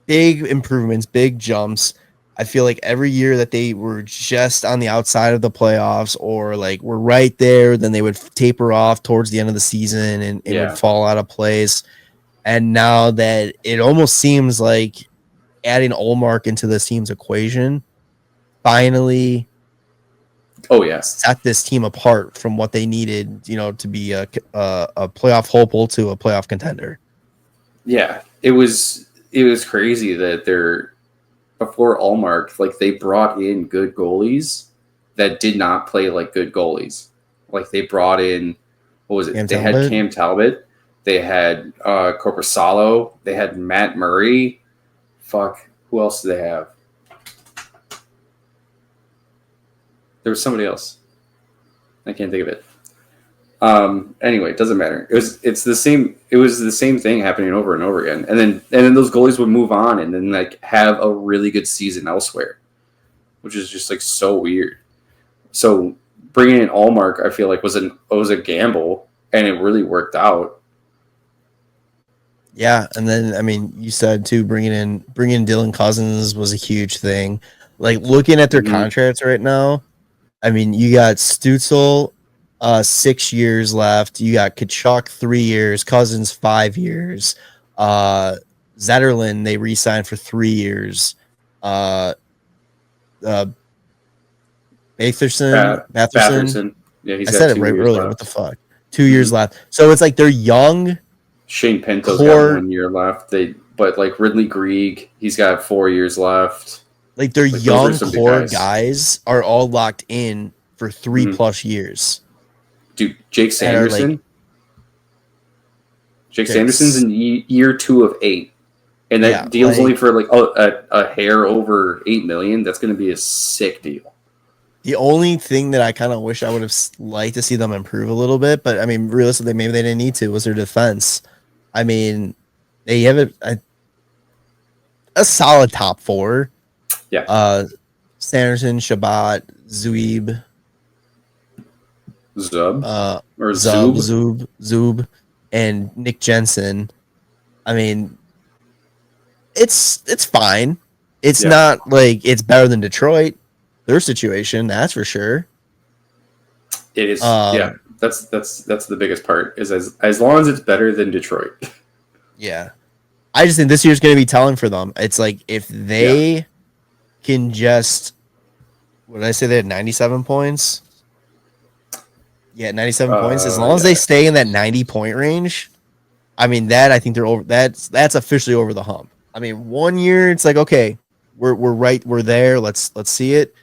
big improvements, big jumps. I feel like every year that they were just on the outside of the playoffs, or were right there, then they would taper off towards the end of the season and it would fall out of place. And now that it almost seems like adding Ullmark into this team's equation finally set this team apart from what they needed, to be a playoff hopeful to a playoff contender. Yeah, it was crazy that before Ullmark, they brought in good goalies that did not play like good goalies. They brought in, what was it? Had Cam Talbot. They had Korpisalo. They had Matt Murray. Fuck, who else do they have? There was somebody else. I can't think of it. Anyway, it doesn't matter. It was the same thing happening over and over again. And then those goalies would move on and then have a really good season elsewhere, which is just so weird. So bringing in Ullmark, I feel like was a gamble, and it really worked out. Yeah, and then I mean, you said too, bringing in Dylan Cousins was a huge thing. Looking at their contracts right now, I mean, you got Stützle, 6 years left. You got Kachuk 3 years, Cousins 5 years. Zetterlund they re-signed for 3 years. Batherson. Yeah, I said it right earlier. What the fuck? 2 years left. So it's like they're young. Shane Pinto's got 1 year left. But like Ridley Greig, he's got 4 years left. Like their young core guys are all locked in for 3+ years. Dude, Jake Sanderson. Jake Sanderson's in year 2 of 8. And that deal's only for like a hair over $8 million. That's going to be a sick deal. The only thing that I kind of wish I would have liked to see them improve a little bit, but I mean, realistically, maybe they didn't need to, was their defense. I mean, they have a solid top 4. Yeah. Sanderson, Shabbat, Zub, Zub, and Nick Jensen. I mean, it's fine. It's not like it's better than Detroit. Their situation, that's for sure. It is. That's the biggest part. Is as long as it's better than Detroit. Yeah, I just think this year's going to be telling for them. It's like if they can just, what did I say? They had 97 points. Yeah, 97 points. As long as they stay in that 90-point range, I mean I think they're over. That's officially over the hump. I mean, 1 year, it's like okay, we're right, we're there. Let's see it.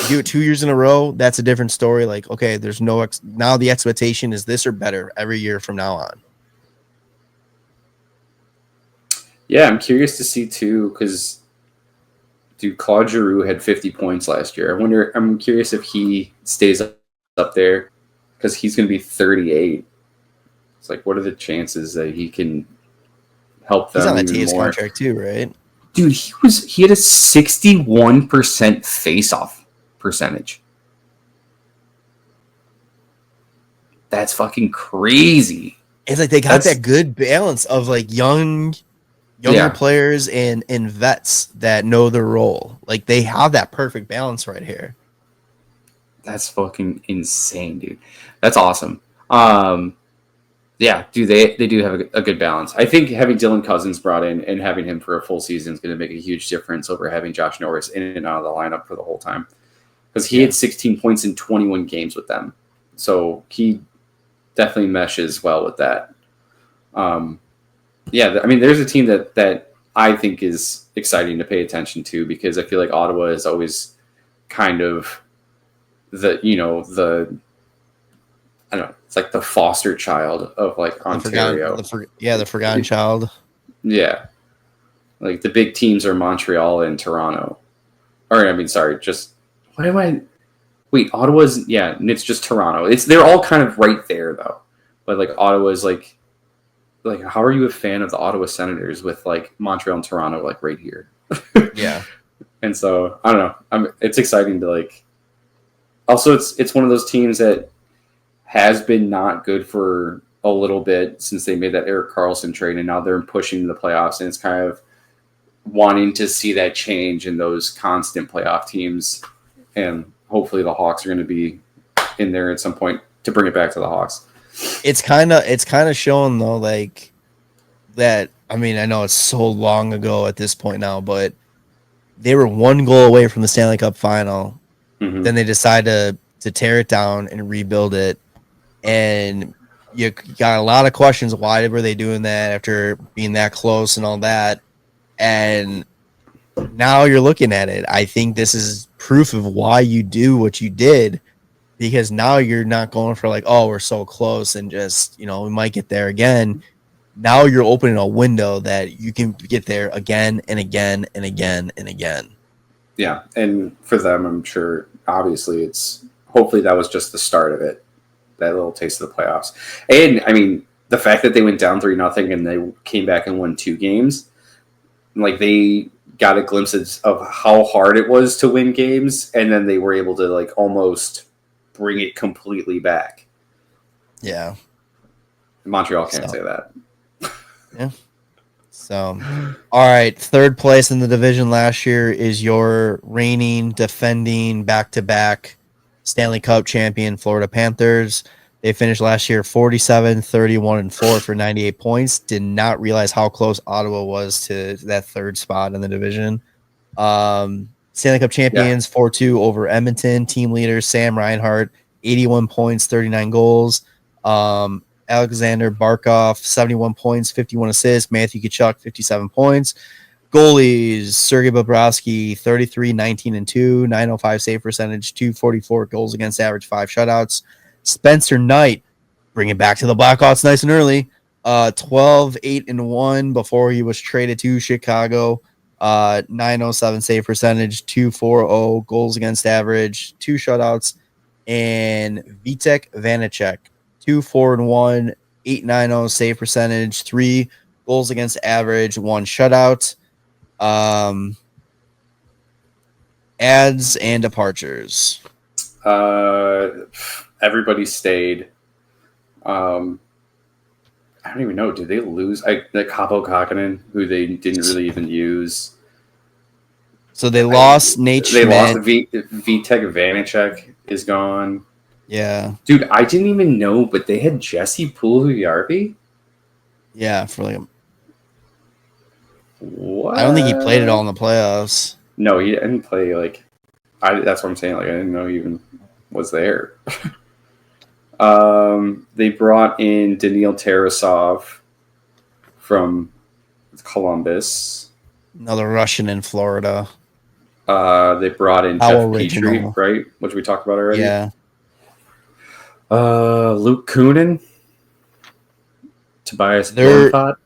Do it 2 years in a row. That's a different story. Like okay, there's no now the expectation is this or better every year from now on. Yeah, I'm curious to see too, because dude, Claude Giroux had 50 points last year. I'm curious if he stays up there because he's going to be 38. It's like, what are the chances that he can help them? He's on that TS contract too, right? Dude, he had a 61% face-off percentage. That's fucking crazy. It's like they got that good balance of like younger players and vets that know their role. Like they have that perfect balance right here. That's fucking insane, dude. That's awesome. Yeah, dude, they do have a good balance. I think having Dylan Cousins brought in and having him for a full season is going to make a huge difference over having Josh Norris in and out of the lineup for the whole time. Because he had 16 points in 21 games with them. So he definitely meshes well with that. Yeah, I mean, there's a team that I think is exciting to pay attention to because I feel like Ottawa is always kind of the I don't know, it's like the foster child of like Ontario. The forgotten child. Yeah. Like the big teams are Montreal and Toronto. Or I mean, sorry, Ottawa's, it's just Toronto. They're all kind of right there though. But like Ottawa's like how are you a fan of the Ottawa Senators with like Montreal and Toronto like right here? Yeah. And so I don't know. It's exciting to like. Also, it's one of those teams that has been not good for a little bit since they made that Erik Karlsson trade, and now they're pushing the playoffs, and it's kind of wanting to see that change in those constant playoff teams, and hopefully the Hawks are going to be in there at some point to bring it back to the Hawks. It's kind of showing though, like that. I mean, I know it's so long ago at this point now, but they were 1 goal away from the Stanley Cup final. Mm-hmm. Then they decided to tear it down and rebuild it, and you got a lot of questions. Why were they doing that after being that close and all that? And now you're looking at it. I think this is proof of why you do what you did. Because now you're not going for like, oh, we're so close and just, we might get there again. Now you're opening a window that you can get there again and again and again and again. Yeah, and for them, I'm sure, obviously, hopefully that was just the start of it, that little taste of the playoffs. And, I mean, the fact that they went down 3-0 and they came back and won 2 games, like they got a glimpse of how hard it was to win games, and then they were able to like almost bring it completely back. Yeah. Montreal can't say that. Yeah. So, all right. 3rd place in the division last year is your reigning, defending, back-to-back Stanley Cup champion Florida Panthers. They finished last year 47, 31, and 4 for 98 points. Did not realize how close Ottawa was to that 3rd spot in the division. Stanley Cup champions, 4-2 over Edmonton. Team leader Sam Reinhart, 81 points, 39 goals. Alexander Barkov, 71 points, 51 assists. Matthew Tkachuk, 57 points. Goalies, Sergei Bobrovsky, 33, 19, and 2, 905 save percentage, 244 goals against average, 5 shutouts. Spencer Knight, bring it back to the Blackhawks nice and early. 12, 8, and 1 before he was traded to Chicago. 907 save percentage, 240 goals against average, 2 shutouts. And Vitek Vanacek, 2, 4, and 1, 890 save percentage, 3 goals against average, 1 shutout. Adds and departures. Everybody stayed. I don't even know. Did they lose? The Capo Kakinen, who they didn't really even use. So they lost Nate Schmidt. They lost Vitek Vanacek is gone. Yeah. Dude, I didn't even know, but they had Jesse Puljujarvi? Yeah, for like what? I don't think he played it all in the playoffs. No, he didn't play that's what I'm saying. Like I didn't know he even was there. They brought in Daniil Tarasov from Columbus. Another Russian in Florida. They brought in Jeff Petrie, right? Which we talked about already. Yeah. Luke Kunin. Tobias Bjornfot.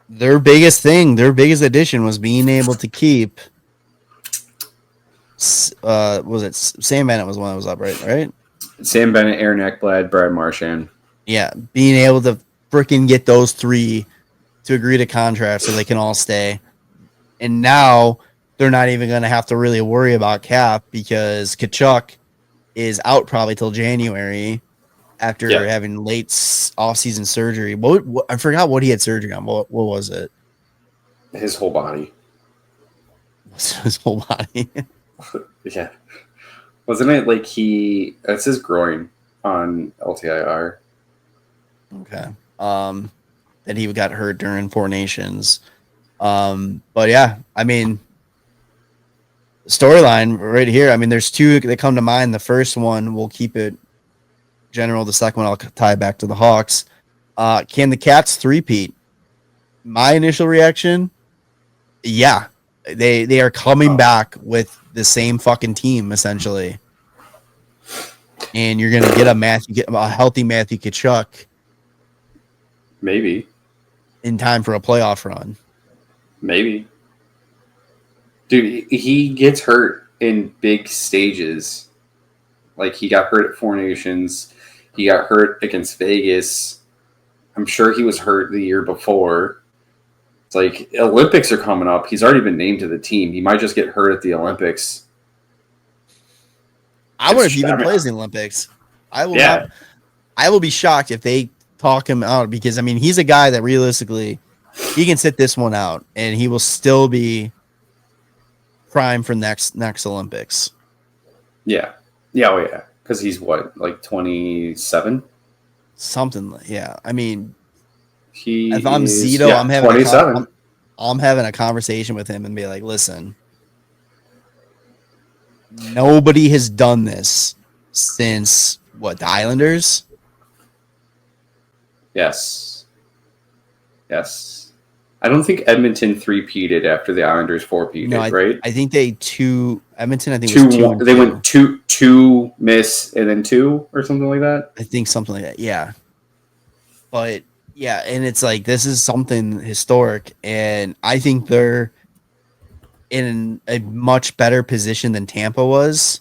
Their biggest addition was being able to keep was it Sam Bennett was one that was up, right? Sam Bennett, Aaron Ekblad, Brad Marchand. Yeah, being able to freaking get those 3 to agree to contracts so they can all stay. And now they're not even going to have to really worry about cap because Tkachuk is out probably till January after having late off-season surgery. What I forgot what he had surgery on. What was it? His whole body. His whole body. Yeah. Wasn't it like that's his groin on LTIR? Okay. That he got hurt during Four Nations. But yeah, I mean, storyline right here. I mean, there's 2 that come to mind. The first one, we'll keep it general. The second one, I'll tie it back to the Hawks. Can the Cats three-peat? My initial reaction, yeah. They are coming back with the same fucking team, essentially. And you're going to get a healthy Matthew Tkachuk. Maybe. In time for a playoff run. Maybe. Dude, he gets hurt in big stages. Like, he got hurt at Four Nations. He got hurt against Vegas. I'm sure he was hurt the year before. It's like, Olympics are coming up. He's already been named to the team. He might just get hurt at the Olympics. I wonder if he even plays in the Olympics. I will be shocked if they talk him out because, I mean, he's a guy that realistically, he can sit this one out and he will still be prime for next Olympics. Yeah. Yeah, oh yeah. Because he's what, like 27? Something like, yeah. I mean, if I'm Zito, I'm having 27. I'm having a conversation with him and be like, listen, nobody has done this since what, the Islanders? Yes. I don't think Edmonton 3-peated after the Islanders 4-peated, right? I think Edmonton, I think was 2. They went 2 miss and then 2 or something like that. I think something like that, yeah. But yeah, and it's like this is something historic, and I think they're in a much better position than Tampa was.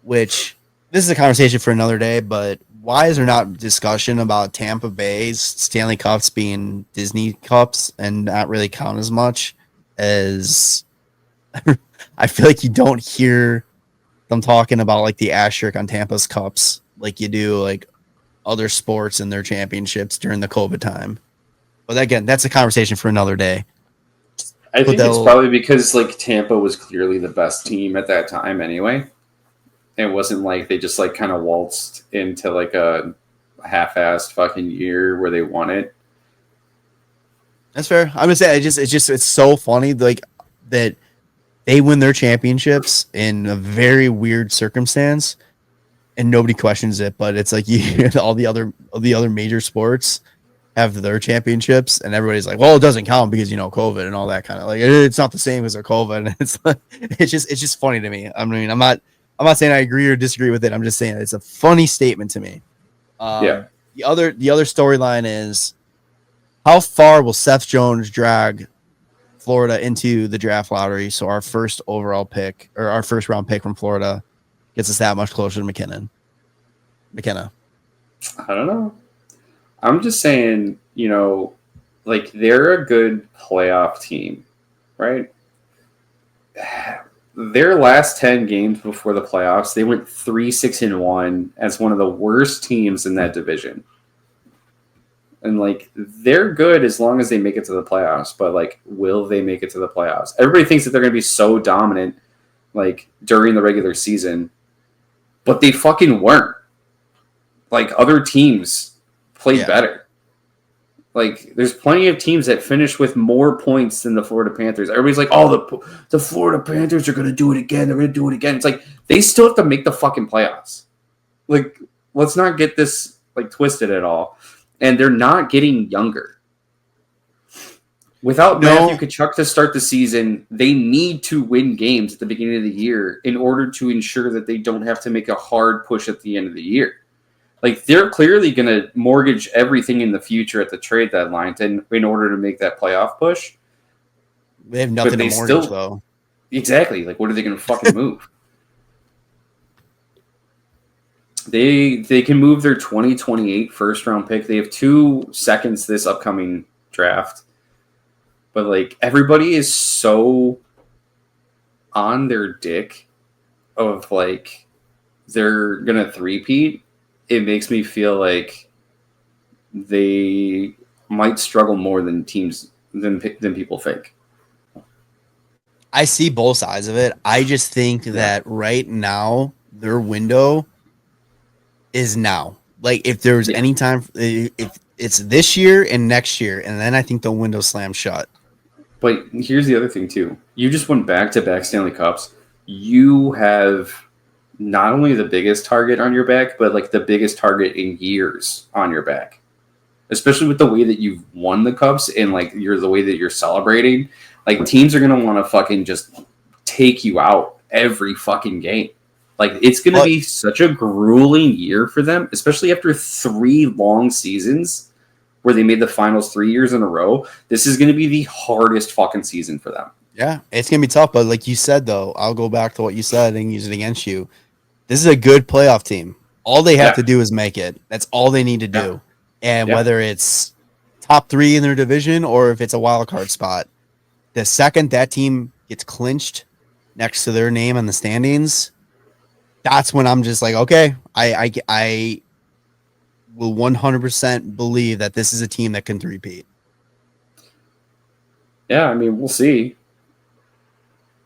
Which this is a conversation for another day, but why is there not discussion about Tampa Bay's Stanley Cups being Disney Cups and not really count as much as I feel like you don't hear them talking about like the asterisk on Tampa's Cups like you do like other sports and their championships during the COVID time. But again, that's a conversation for another day. I think it's probably because like Tampa was clearly the best team at that time anyway. It wasn't like they just like kind of waltzed into like a half-assed fucking year where they won it. That's fair. I'm gonna say it's so funny like that they win their championships in a very weird circumstance, and nobody questions it, but it's like all the other major sports have their championships, and everybody's like, well, it doesn't count because COVID and all that kind of like it's not the same as a COVID. And it's like, it's just funny to me. I mean, I'm not saying I agree or disagree with it. I'm just saying it's a funny statement to me. The other storyline is, how far will Seth Jones drag Florida into the draft lottery? So our first overall pick, or our first round pick from Florida, gets us that much closer to McKenna. I don't know. I'm just saying, like, they're a good playoff team, right? Their last 10 games before the playoffs, they went 3-6-1 as one of the worst teams in that division. And, like, they're good as long as they make it to the playoffs. But, like, will they make it to the playoffs? Everybody thinks that they're going to be so dominant, like, during the regular season. But they fucking weren't. Like, other teams played better. Like, there's plenty of teams that finish with more points than the Florida Panthers. Everybody's like, oh, the Florida Panthers are going to do it again. They're going to do it again. It's like, they still have to make the fucking playoffs. Like, let's not get this, like, twisted at all. And they're not getting younger. Without Matthew Tkachuk to start the season, they need to win games at the beginning of the year in order to ensure that they don't have to make a hard push at the end of the year. Like, they're clearly going to mortgage everything in the future at the trade deadline in order to make that playoff push. They have nothing to mortgage, though. Exactly. Like, what are they going to fucking move? They can move their 2028 first-round pick. They have 2 seconds this upcoming draft. But, like, everybody is so on their dick of, like, they're going to three-peat. It makes me feel like they might struggle more than people think. I see both sides of it. I just think that right now their window is now. Like, if there's any time, if it's this year and next year, and then I think the window slams shut. But here's the other thing too. You just went back-to-back Stanley Cups. You have not only the biggest target on your back, but like the biggest target in years on your back. Especially with the way that you've won the Cups and like the way that you're celebrating. Like, teams are gonna want to fucking just take you out every fucking game. Like, it's gonna be such a grueling year for them, especially after 3 long seasons where they made the finals 3 years in a row. This is gonna be the hardest fucking season for them. Yeah, it's gonna be tough, but like you said, though, I'll go back to what you said and use it against you. This is a good playoff team. All they have to do is make it. That's all they need to do. And whether it's top 3 in their division or if it's a wild card spot, the second that team gets clinched next to their name on the standings, that's when I'm just like, okay, I will 100% believe that this is a team that can three-peat. Yeah, I mean, we'll see.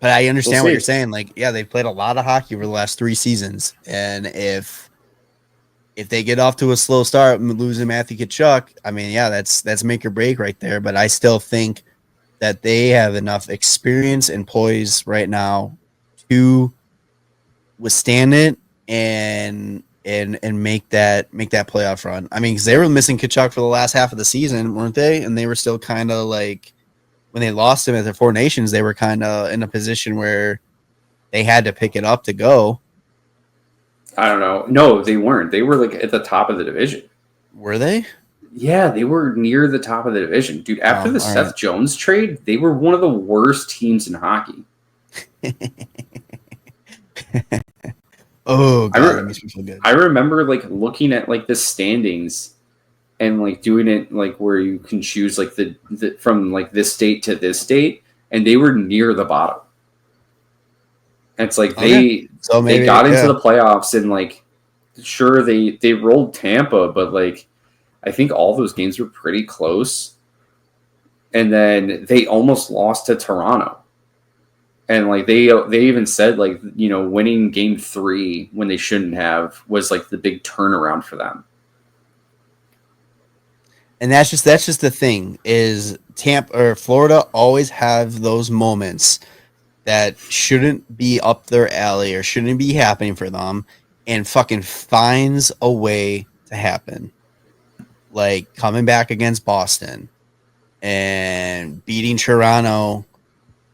But I understand what you're saying. Like, yeah, they've played a lot of hockey over the last 3 seasons. And if they get off to a slow start, losing Matthew Tkachuk, I mean, yeah, that's make or break right there. But I still think that they have enough experience and poise right now to withstand it and make that playoff run. I mean, because they were missing Tkachuk for the last half of the season, weren't they? And they were still kind of like, when they lost him at the Four Nations, they were kind of in a position where they had to pick it up to go. I don't know. No, they weren't. They were like at the top of the division. Were they? Yeah, they were near the top of the division. Dude, after the Seth Jones trade, they were one of the worst teams in hockey. Oh, God, that makes me feel good. I remember like looking at like the standings and like doing it like where you can choose like the from like this state to this state, and they were near the bottom. And it's like they got into the playoffs and like sure they rolled Tampa, but like I think all those games were pretty close. And then they almost lost to Toronto. And like they even said like, you know, winning game 3 when they shouldn't have was like the big turnaround for them. And that's just the thing is Tampa or Florida always have those moments that shouldn't be up their alley or shouldn't be happening for them. and fucking finds a way to happen. Like coming back against Boston and beating Toronto,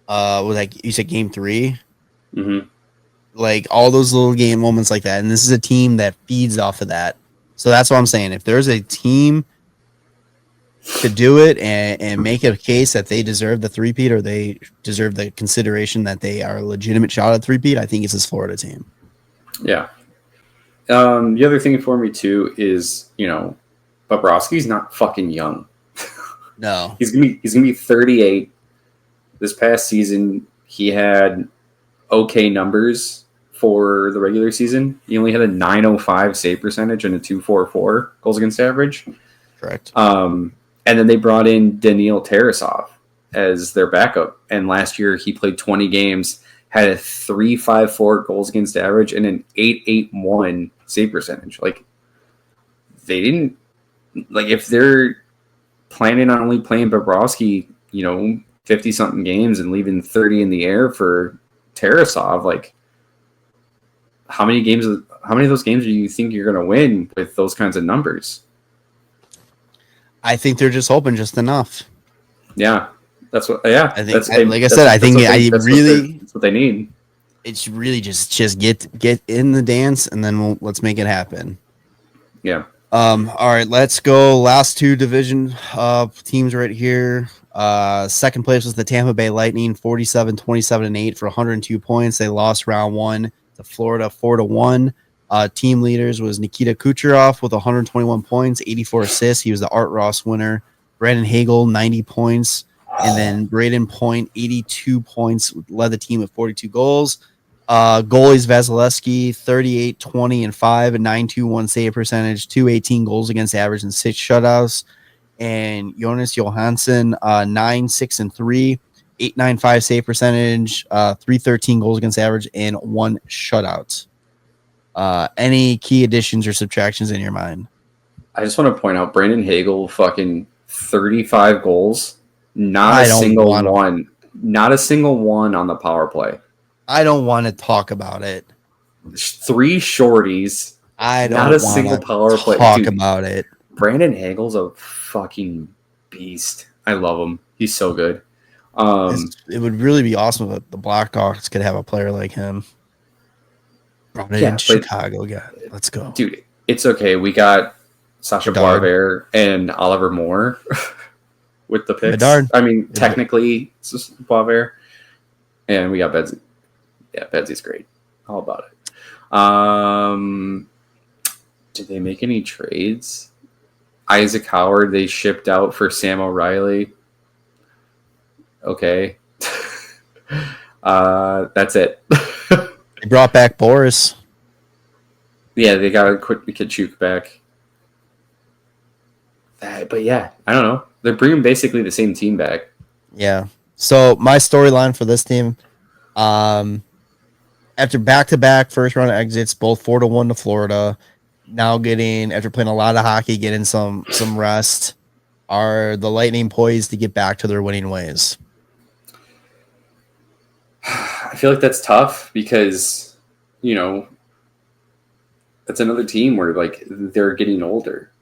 was like you said, game 3. Mm-hmm. Like all those little game moments like that. And this is a team that feeds off of that. So that's what I'm saying. If there's a team to do it and make a case that they deserve the three-peat or they deserve the consideration that they are a legitimate shot at three-peat, I think it's this Florida team. Yeah. The other thing for me too is, Bobrovsky's not fucking young. No. He's gonna be 38. This past season, he had okay numbers for the regular season. He only had a .905 save percentage and a .244 goals against average. Correct. And then they brought in Daniil Tarasov as their backup. And last year he played 20 games, had a .354 goals against average and an .881 save percentage. Like, they didn't, like, if they're planning on only playing Bobrovsky, 50-something games and leaving 30 in the air for Tarasov, like, how many of those games do you think you're going to win with those kinds of numbers? I think they're just hoping just enough. Yeah, that's what. Yeah, I think. That's what they need. It's really just get in the dance, and then let's make it happen. Yeah. All right, let's go. Last two division teams right here. Second place was the Tampa Bay Lightning, 47-27-8 for 102 points. They lost round 1 to Florida 4-1. Team leaders was Nikita Kucherov with 121 points, 84 assists. He was the Art Ross winner. Brandon Hagel, 90 points. And then Braden Point, 82 points, led the team with 42 goals. Goalies Vasilevsky, 38, 20, and 5, a 9.21 save percentage, 218 goals against average, and 6 shutouts. And Jonas Johansson, 9, 6, and 3, 8.95 save percentage, 313 goals against average, and 1 shutout. Any key additions or subtractions in your mind? I just want to point out Brandon Hagel, fucking 35 goals, not a single one on the power play. I don't want to talk about it. 3 shorties. I don't not a single power play. Talk about it. Brandon Hagel's a fucking beast. I love him. He's so good. It would really be awesome if the Blackhawks could have a player like him. Chicago, let's go, dude. It's okay. We got Sacha Boisvert and Oliver Moore with the picks. Bedard. I mean, technically, it's just Boisvert, and we got Bedsy. Yeah, Bedsy's great. All about it. Did they make any trades? Isaac Howard they shipped out for Sam O'Reilly. Okay, that's it. They brought back Boris. Yeah, they got to put Kachuk back. But yeah, I don't know. They're bringing basically the same team back. Yeah. So my storyline for this team, after back-to-back first-round exits, both 4-1 to Florida, now after playing a lot of hockey, getting some rest, are the Lightning poised to get back to their winning ways? I feel like that's tough because, that's another team where, like, they're getting older.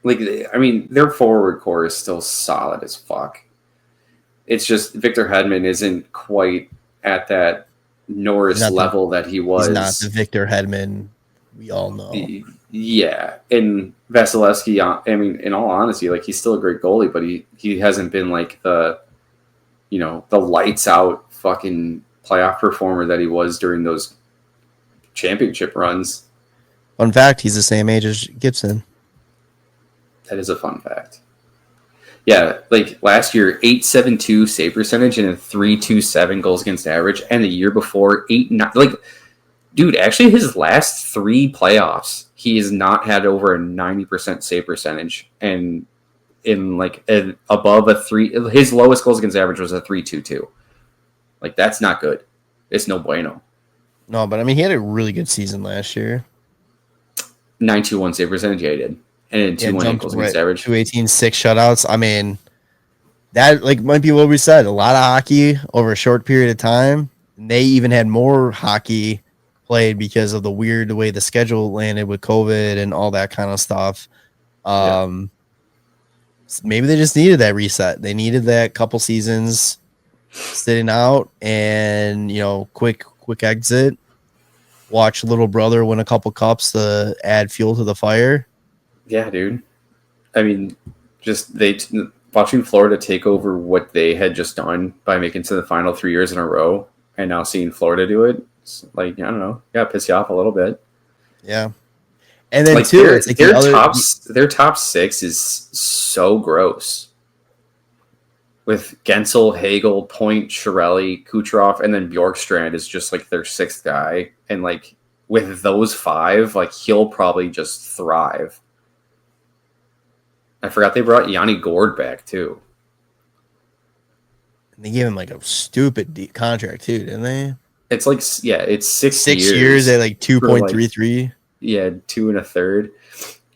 Like, I mean, their forward core is still solid as fuck. It's just Victor Hedman isn't quite at that Norris level that he was. He's not the Victor Hedman we all know. Yeah. And Vasilevsky, I mean, in all honesty, like, he's still a great goalie, but he hasn't been like the lights out fucking playoff performer that he was during those championship runs. Fun fact, he's the same age as Gibson. That is a fun fact. Yeah, like last year, 8.72 save percentage and a 3.27 goals against average, and the year before 8.9. Like, dude, actually, his last 3 playoffs, he has not had over a 90% save percentage, and above a 3. His lowest goals against average was a 3.22. Like, that's not good. It's no bueno. No, but I mean, he had a really good season last year. 9.21 save percentage, yeah, he did. And 2.18 goals against average. 218, 6 shutouts. I mean, that might be what we said. A lot of hockey over a short period of time. And they even had more hockey played because of the weird way the schedule landed with COVID and all that kind of stuff. Maybe they just needed that reset. They needed that couple seasons sitting out and, quick exit. Watch little brother win a couple cups to add fuel to the fire. Yeah, dude. I mean, watching Florida take over what they had just done by making it to the final 3 years in a row, and now seeing Florida do it, it's like, I don't know, piss you off a little bit. Yeah, and then like too, it's like their top six is so gross. With Gensel, Hagel, Point, Chiarelli, Kucherov, and then Bjorkstrand is just like their sixth guy. And like with those five, like he'll probably just thrive. I forgot they brought Yanni Gourde back too. And they gave him like a stupid contract too, didn't they? It's like, it's 6 years at like 2.33. Yeah, 2 1/3.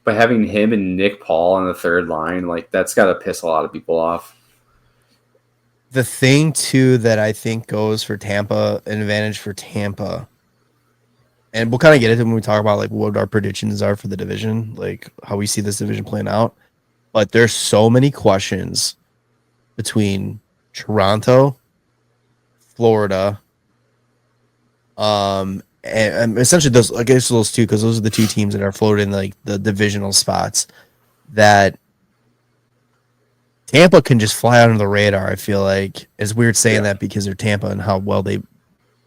But having him and Nick Paul on the third line, like that's got to piss a lot of people off. The thing, too, that I think goes for Tampa, an advantage for Tampa, and we'll kind of get into when we talk about like what our predictions are for the division, like how we see this division playing out. But there's so many questions between Toronto, Florida, and essentially those two, because those are the two teams that are floated in like the divisional spots that Tampa can just fly under the radar. I feel like it's weird saying that because they're Tampa and how well they've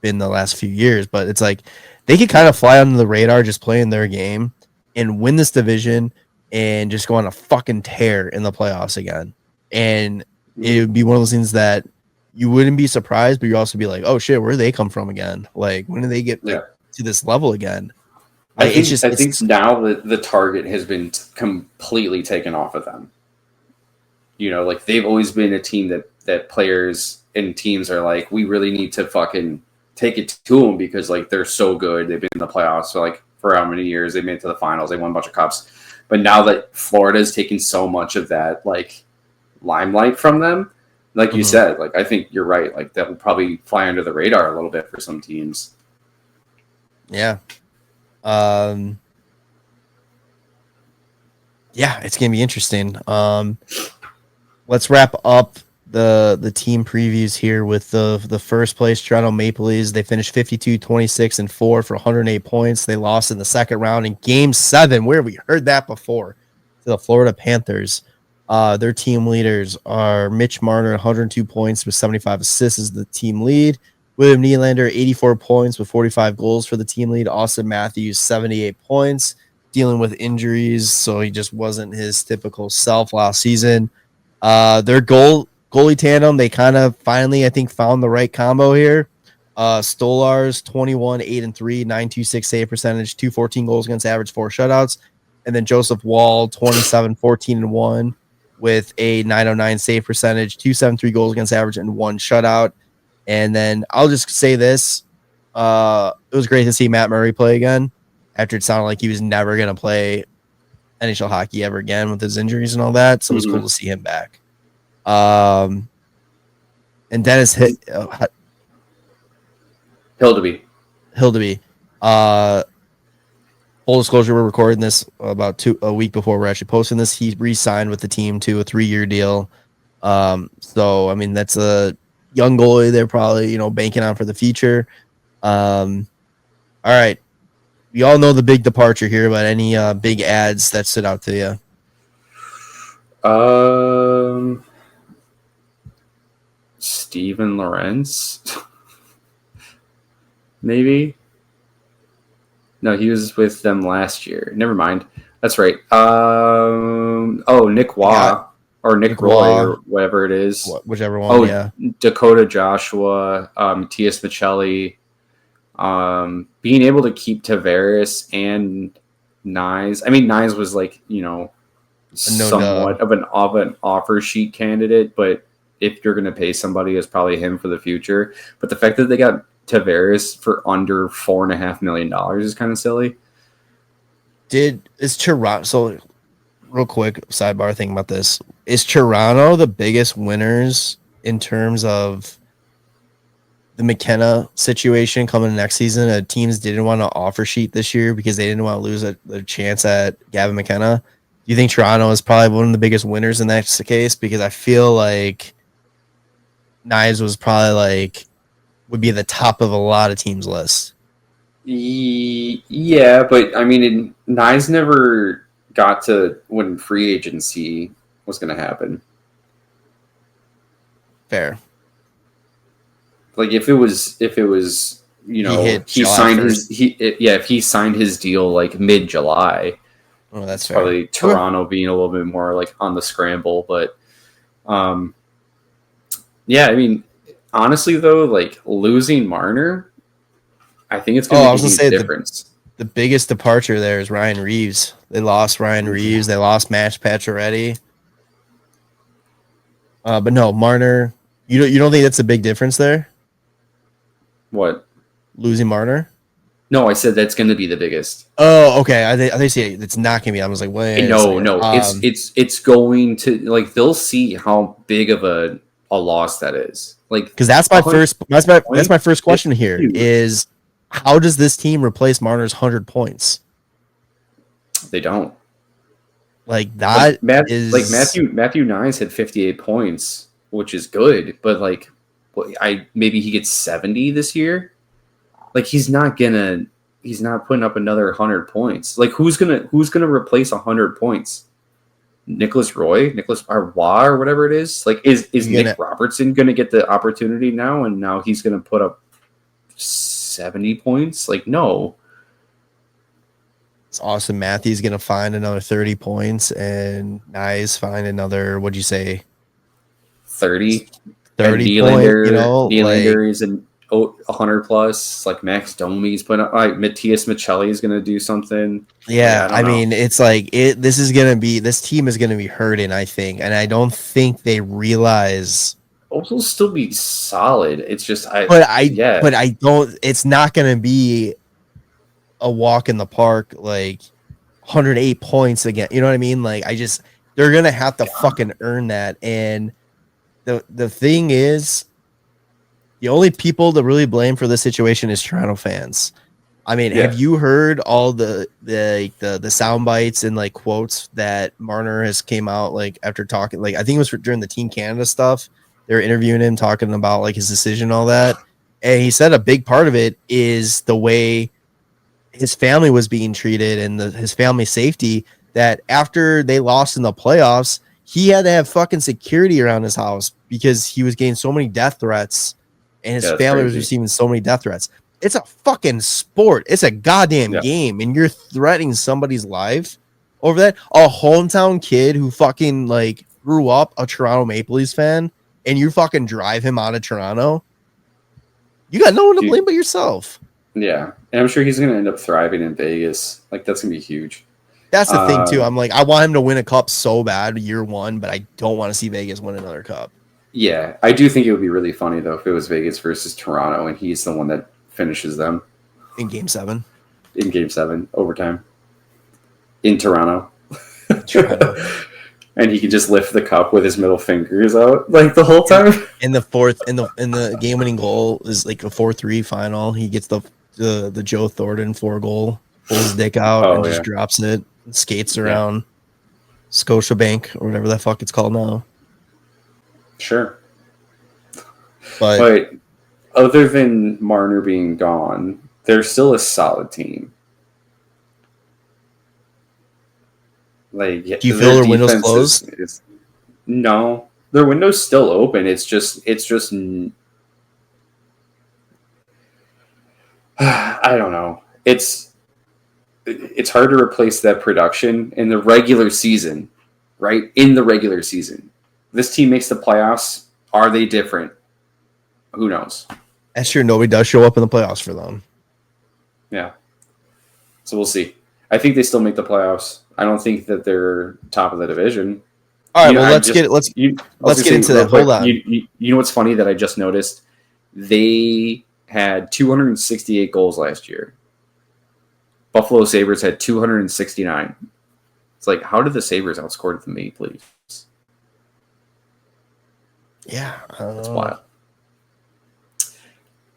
been the last few years, but it's like they could kind of fly under the radar just playing their game and win this division and just go on a fucking tear in the playoffs again. And it would be one of those things that you wouldn't be surprised, but you also be like, oh shit, where do they come from again? Like, when do they get to this level again? I think now the target has been completely taken off of them. Like they've always been a team that players and teams are like, we really need to fucking take it to them because like they're so good. They've been in the playoffs for how many years? They made it to the finals. They won a bunch of cups. But now that Florida's taking so much of that like limelight from them, like you said, like I think you're right. Like that will probably fly under the radar a little bit for some teams. Yeah. It's gonna be interesting. Let's wrap up the team previews here with the first place Toronto Maple Leafs. They finished 52-26-4 for 108 points. They lost in the second round in Game 7. Where we heard that before, to the Florida Panthers. Their team leaders are Mitch Marner, 102 points with 75 assists as the team lead. William Nylander, 84 points with 45 goals for the team lead. Austin Matthews, 78 points, dealing with injuries, so he just wasn't his typical self last season. Their goalie tandem, they kind of finally, I think, found the right combo here. Stolarz, 21, 8-3, 926 save percentage, 214 goals against average, 4 shutouts. And then Joseph Wall, 27, 14-1 with a 909 save percentage, 273 goals against average, and 1 shutout. And then I'll just say this. It was great to see Matt Murray play again after it sounded like he was never going to play NHL hockey ever again with his injuries and all that. So it was cool to see him back. And Dennis Hildeby. Full disclosure, we're recording this about a week before we're actually posting this. He re-signed with the team to a 3-year deal. So I mean, that's a young goalie they're probably banking on for the future. All right. We all know the big departure here, but any big ads that stood out to you? Steven Lorentz, maybe. No, he was with them last year. Never mind. That's right. Nick Waugh or Nick Roy or whatever it is. Whichever one. Dakota Joshua, Matthias Michelli. Being able to keep Tavares and Nyes. I mean, Nyes was somewhat of an offer sheet candidate, but if you're going to pay somebody, it's probably him for the future. But the fact that they got Tavares for under $4.5 million is kind of silly. Is Toronto? So, real quick sidebar thing about this: is Toronto the biggest winners in terms of the McKenna situation coming next season. Teams didn't want to offer sheet this year because they didn't want to lose a chance at Gavin McKenna. Do you think Toronto is probably one of the biggest winners in that case? Because I feel like Knives was probably would be at the top of a lot of teams' list. Yeah, but I mean, Nyes never got to when free agency was going to happen. Fair. Like if it was, you know, if he signed his deal like mid-July. Oh, that's fair. Probably Toronto being a little bit more like on the scramble, but yeah, I mean, honestly though, like losing Marner, I think it's going to be a difference. The biggest departure there is Ryan Reeves. They lost Ryan Reeves. They lost Match Pacioretty. But no, Marner. You don't think that's a big difference there? What? Losing Marner? No, I said that's going to be the biggest. Oh, okay. I think it's not going to be. I was like, wait. No. It's going to like they'll see how big of a loss that is. Like because that's my first question here is how does this team replace Marner's 100 points? They don't. Like that Matthew Nyes had 58 points, which is good, but like maybe he gets 70 this year. Like he's not putting up another 100 points. Like who's gonna replace 100 points? Nicholas Arroy or whatever it is. Like is Nick Robertson gonna get the opportunity now? And now he's gonna put up 70 points? Like no. It's Austin Matthews gonna find another 30 points, and Nyes find another. What'd you say? 30 Nylander is an 100 plus. Like Max Domi's putting up. Like Matthias Michelli is going to do something. Yeah, I mean, it's like this team is gonna be hurting, I think, and I don't think they realize. Will still be solid. It's just but I don't. It's not gonna be a walk in the park like 108 points again. You know what I mean? Like they're gonna have to fucking earn that. And the thing is, the only people to really blame for this situation is Toronto fans. I mean, have you heard all the sound bites and like quotes that Marner has came out like after talking? Like I think it was during the Team Canada stuff. They were interviewing him, talking about like his decision, and all that, and he said a big part of it is the way his family was being treated and his family safety. That after they lost in the playoffs, he had to have fucking security around his house because he was getting so many death threats, and his family was receiving so many death threats. It's a fucking sport. It's a goddamn game, and you're threatening somebody's life over that. A hometown kid who fucking like grew up a Toronto Maple Leafs fan, and you fucking drive him out of Toronto. You got no one to blame but yourself. Yeah, and I'm sure he's going to end up thriving in Vegas. Like that's going to be huge. That's the thing too. I'm like, I want him to win a cup so bad year one, but I don't want to see Vegas win another cup. Yeah, I do think it would be really funny though if it was Vegas versus Toronto, and he's the one that finishes them in Game 7. In Game 7, overtime in Toronto. And he can just lift the cup with his middle fingers out like the whole time. In the game-winning goal is like a 4-3 final. He gets the Joe Thornton 4-goal, pulls his dick out and just drops it, and skates around Scotiabank or whatever the fuck it's called now. Sure, but other than Marner being gone, they're still a solid team. Like, do you feel their window's closed? No, their window's still open. It's just I don't know. It's hard to replace that production in the regular season, right? In the regular season, this team makes the playoffs. Are they different? Who knows? That's true. Nobody does show up in the playoffs for them. Yeah. So we'll see. I think they still make the playoffs. I don't think that they're top of the division. All right, let's get into that. Hold on. You know what's funny that I just noticed? They had 268 goals last year. Buffalo Sabres had 269. It's like, how did the Sabres outscore the Maple Leafs? Yeah, that's wild.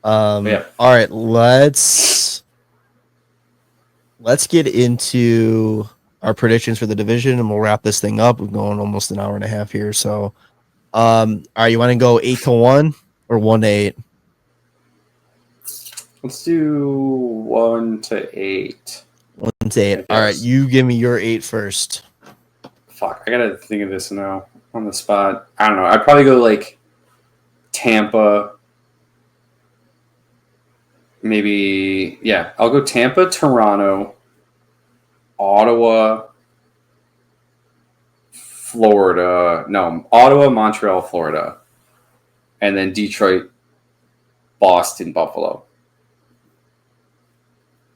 Yeah. All right, let's get into our predictions for the division, and we'll wrap this thing up. We're going almost an hour and a half here. So, all right, you want to go 8-1 or 1-8? Let's do 1-8. 1-8. All right, you give me your 8 first. Fuck, I gotta think of this now on the spot. I don't know. I'd probably go like Tampa. Maybe, yeah, I'll go Tampa, Toronto, Ottawa, Florida. No, Ottawa, Montreal, Florida. And then Detroit, Boston, Buffalo.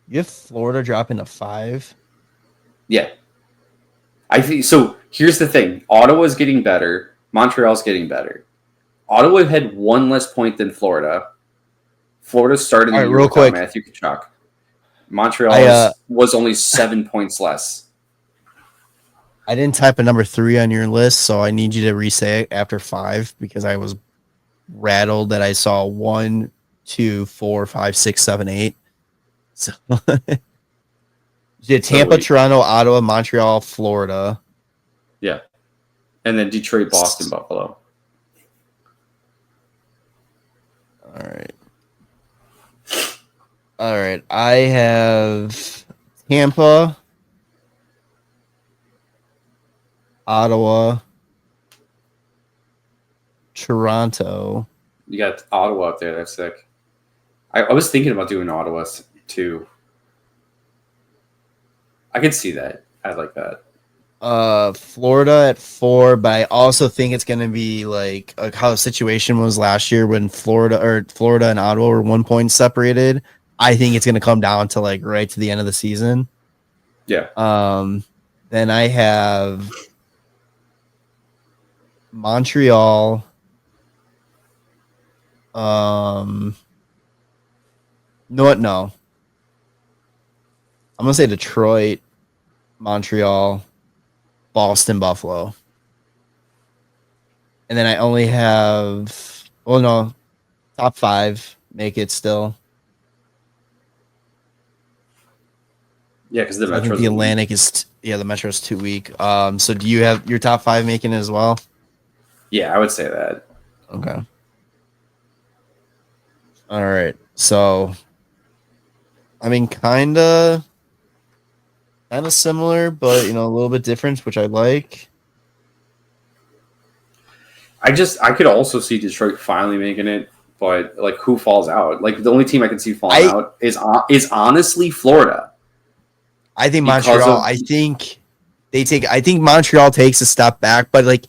You have Florida dropping to 5? Yeah. I think so. Here's the thing. Ottawa's getting better. Montreal's getting better. Ottawa had 1 less point than Florida. Florida started the year real without quick. Matthew Tkachuk. Montreal was only 7 points less. I didn't type a number 3 on your list, so I need you to re-say it after 5 because I was rattled that I saw 1, 2, 4, 5, 6, 7, 8. So did Tampa, Toronto, Ottawa, Montreal, Florida. Yeah. And then Detroit, Boston, Buffalo. All right. I have Tampa, Ottawa, Toronto. You got Ottawa up there. That's sick. I was thinking about doing Ottawa too. I could see that. I like that. Florida at 4, but I also think it's going to be like how the situation was last year when Florida and Ottawa were 1 point separated. I think it's going to come down to like right to the end of the season. Yeah. Then I have Montreal. No. I'm going to say Detroit, Montreal, Boston, Buffalo. And then I only have, top 5 make it still. Yeah, because the I think the Atlantic is, the Metro's too weak. So do you have your top 5 making it as well? Yeah, I would say that. Okay. All right. So, I mean, kind of similar, but, a little bit different, which I like. I could also see Detroit finally making it, but, like, who falls out? Like, the only team I can see falling out is honestly Florida. I think Montreal, I think Montreal takes a step back, but, like,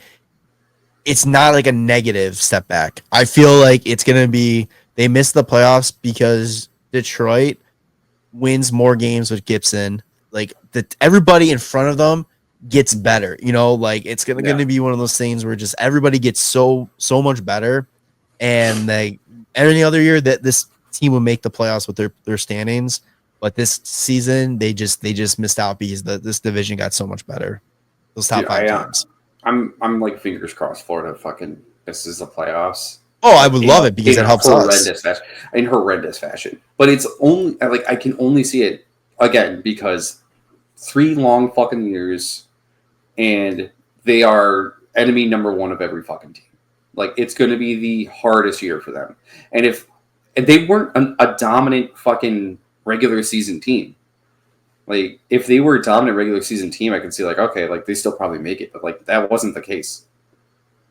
it's not, like, a negative step back. I feel like it's going to be, they missed the playoffs because Detroit wins more games with Gibson. Like, everybody in front of them gets better, like it's gonna be one of those things where just everybody gets so much better, and any other year that this team will make the playoffs with their standings, but this season they just missed out because this division got so much better. Those top 5 teams. I'm like fingers crossed Florida fucking misses the playoffs. Oh, I would love it because it helps us in horrendous fashion. But it's only like I can only see it again because 3 long fucking years, and they are enemy number 1 of every fucking team. Like, it's going to be the hardest year for them. And if they weren't a dominant fucking regular season team, like, if they were a dominant regular season team, I could see, like, okay, like, they still probably make it. But, like, that wasn't the case.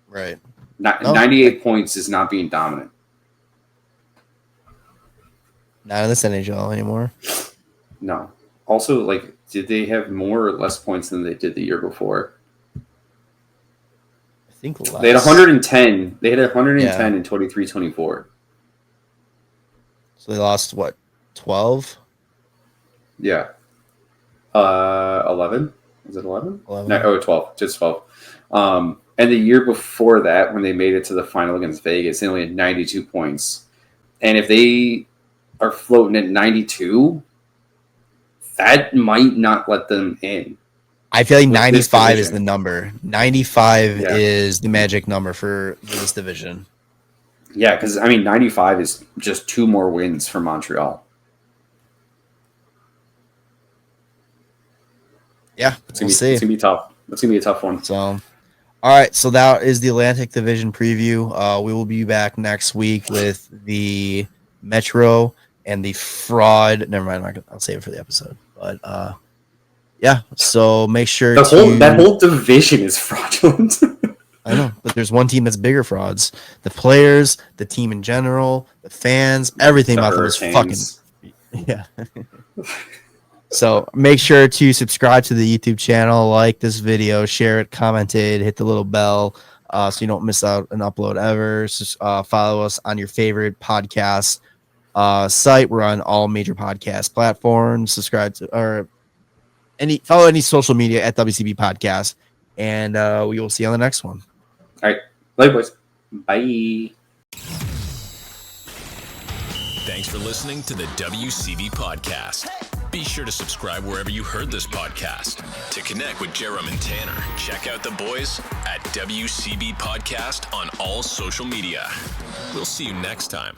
Right. 98 points is not being dominant. Not in this NHL anymore. No. Also, like, did they have more or less points than they did the year before? I think less. They had 110. They had 110 in 23-24. So they lost, what, 12? Yeah. 11? Is it 11? 11. No, 12. Just 12. And the year before that, when they made it to the final against Vegas, they only had 92 points. And if they are floating at 92, that might not let them in. I feel like 95 is the number. 95 is the magic number for this division. Yeah, because, 95 is just 2 more wins for Montreal. Yeah, we'll see. It's going to be tough. It's going to be a tough one. So, all right. So that is the Atlantic Division preview. We will be back next week with the Metro and the fraud. Never mind. I'll save it for the episode. But yeah. So make sure that whole division is fraudulent. I know, but there's one team that's bigger frauds. The players, the team in general, the fans, everything about them is fucking. Yeah. So make sure to subscribe to the YouTube channel, like this video, share it, comment it, hit the little bell so you don't miss out an upload ever. Follow us on your favorite podcast site. We're on all major podcast platforms. Subscribe to follow any social media at WCB Podcast, and we will see you on the next one. All right. Later, boys. Bye. Thanks for listening to the WCB Podcast. Be sure to subscribe wherever you heard this podcast. To connect with Jarom and Tanner, check out the boys at WCB Podcast on all social media. We'll see you next time.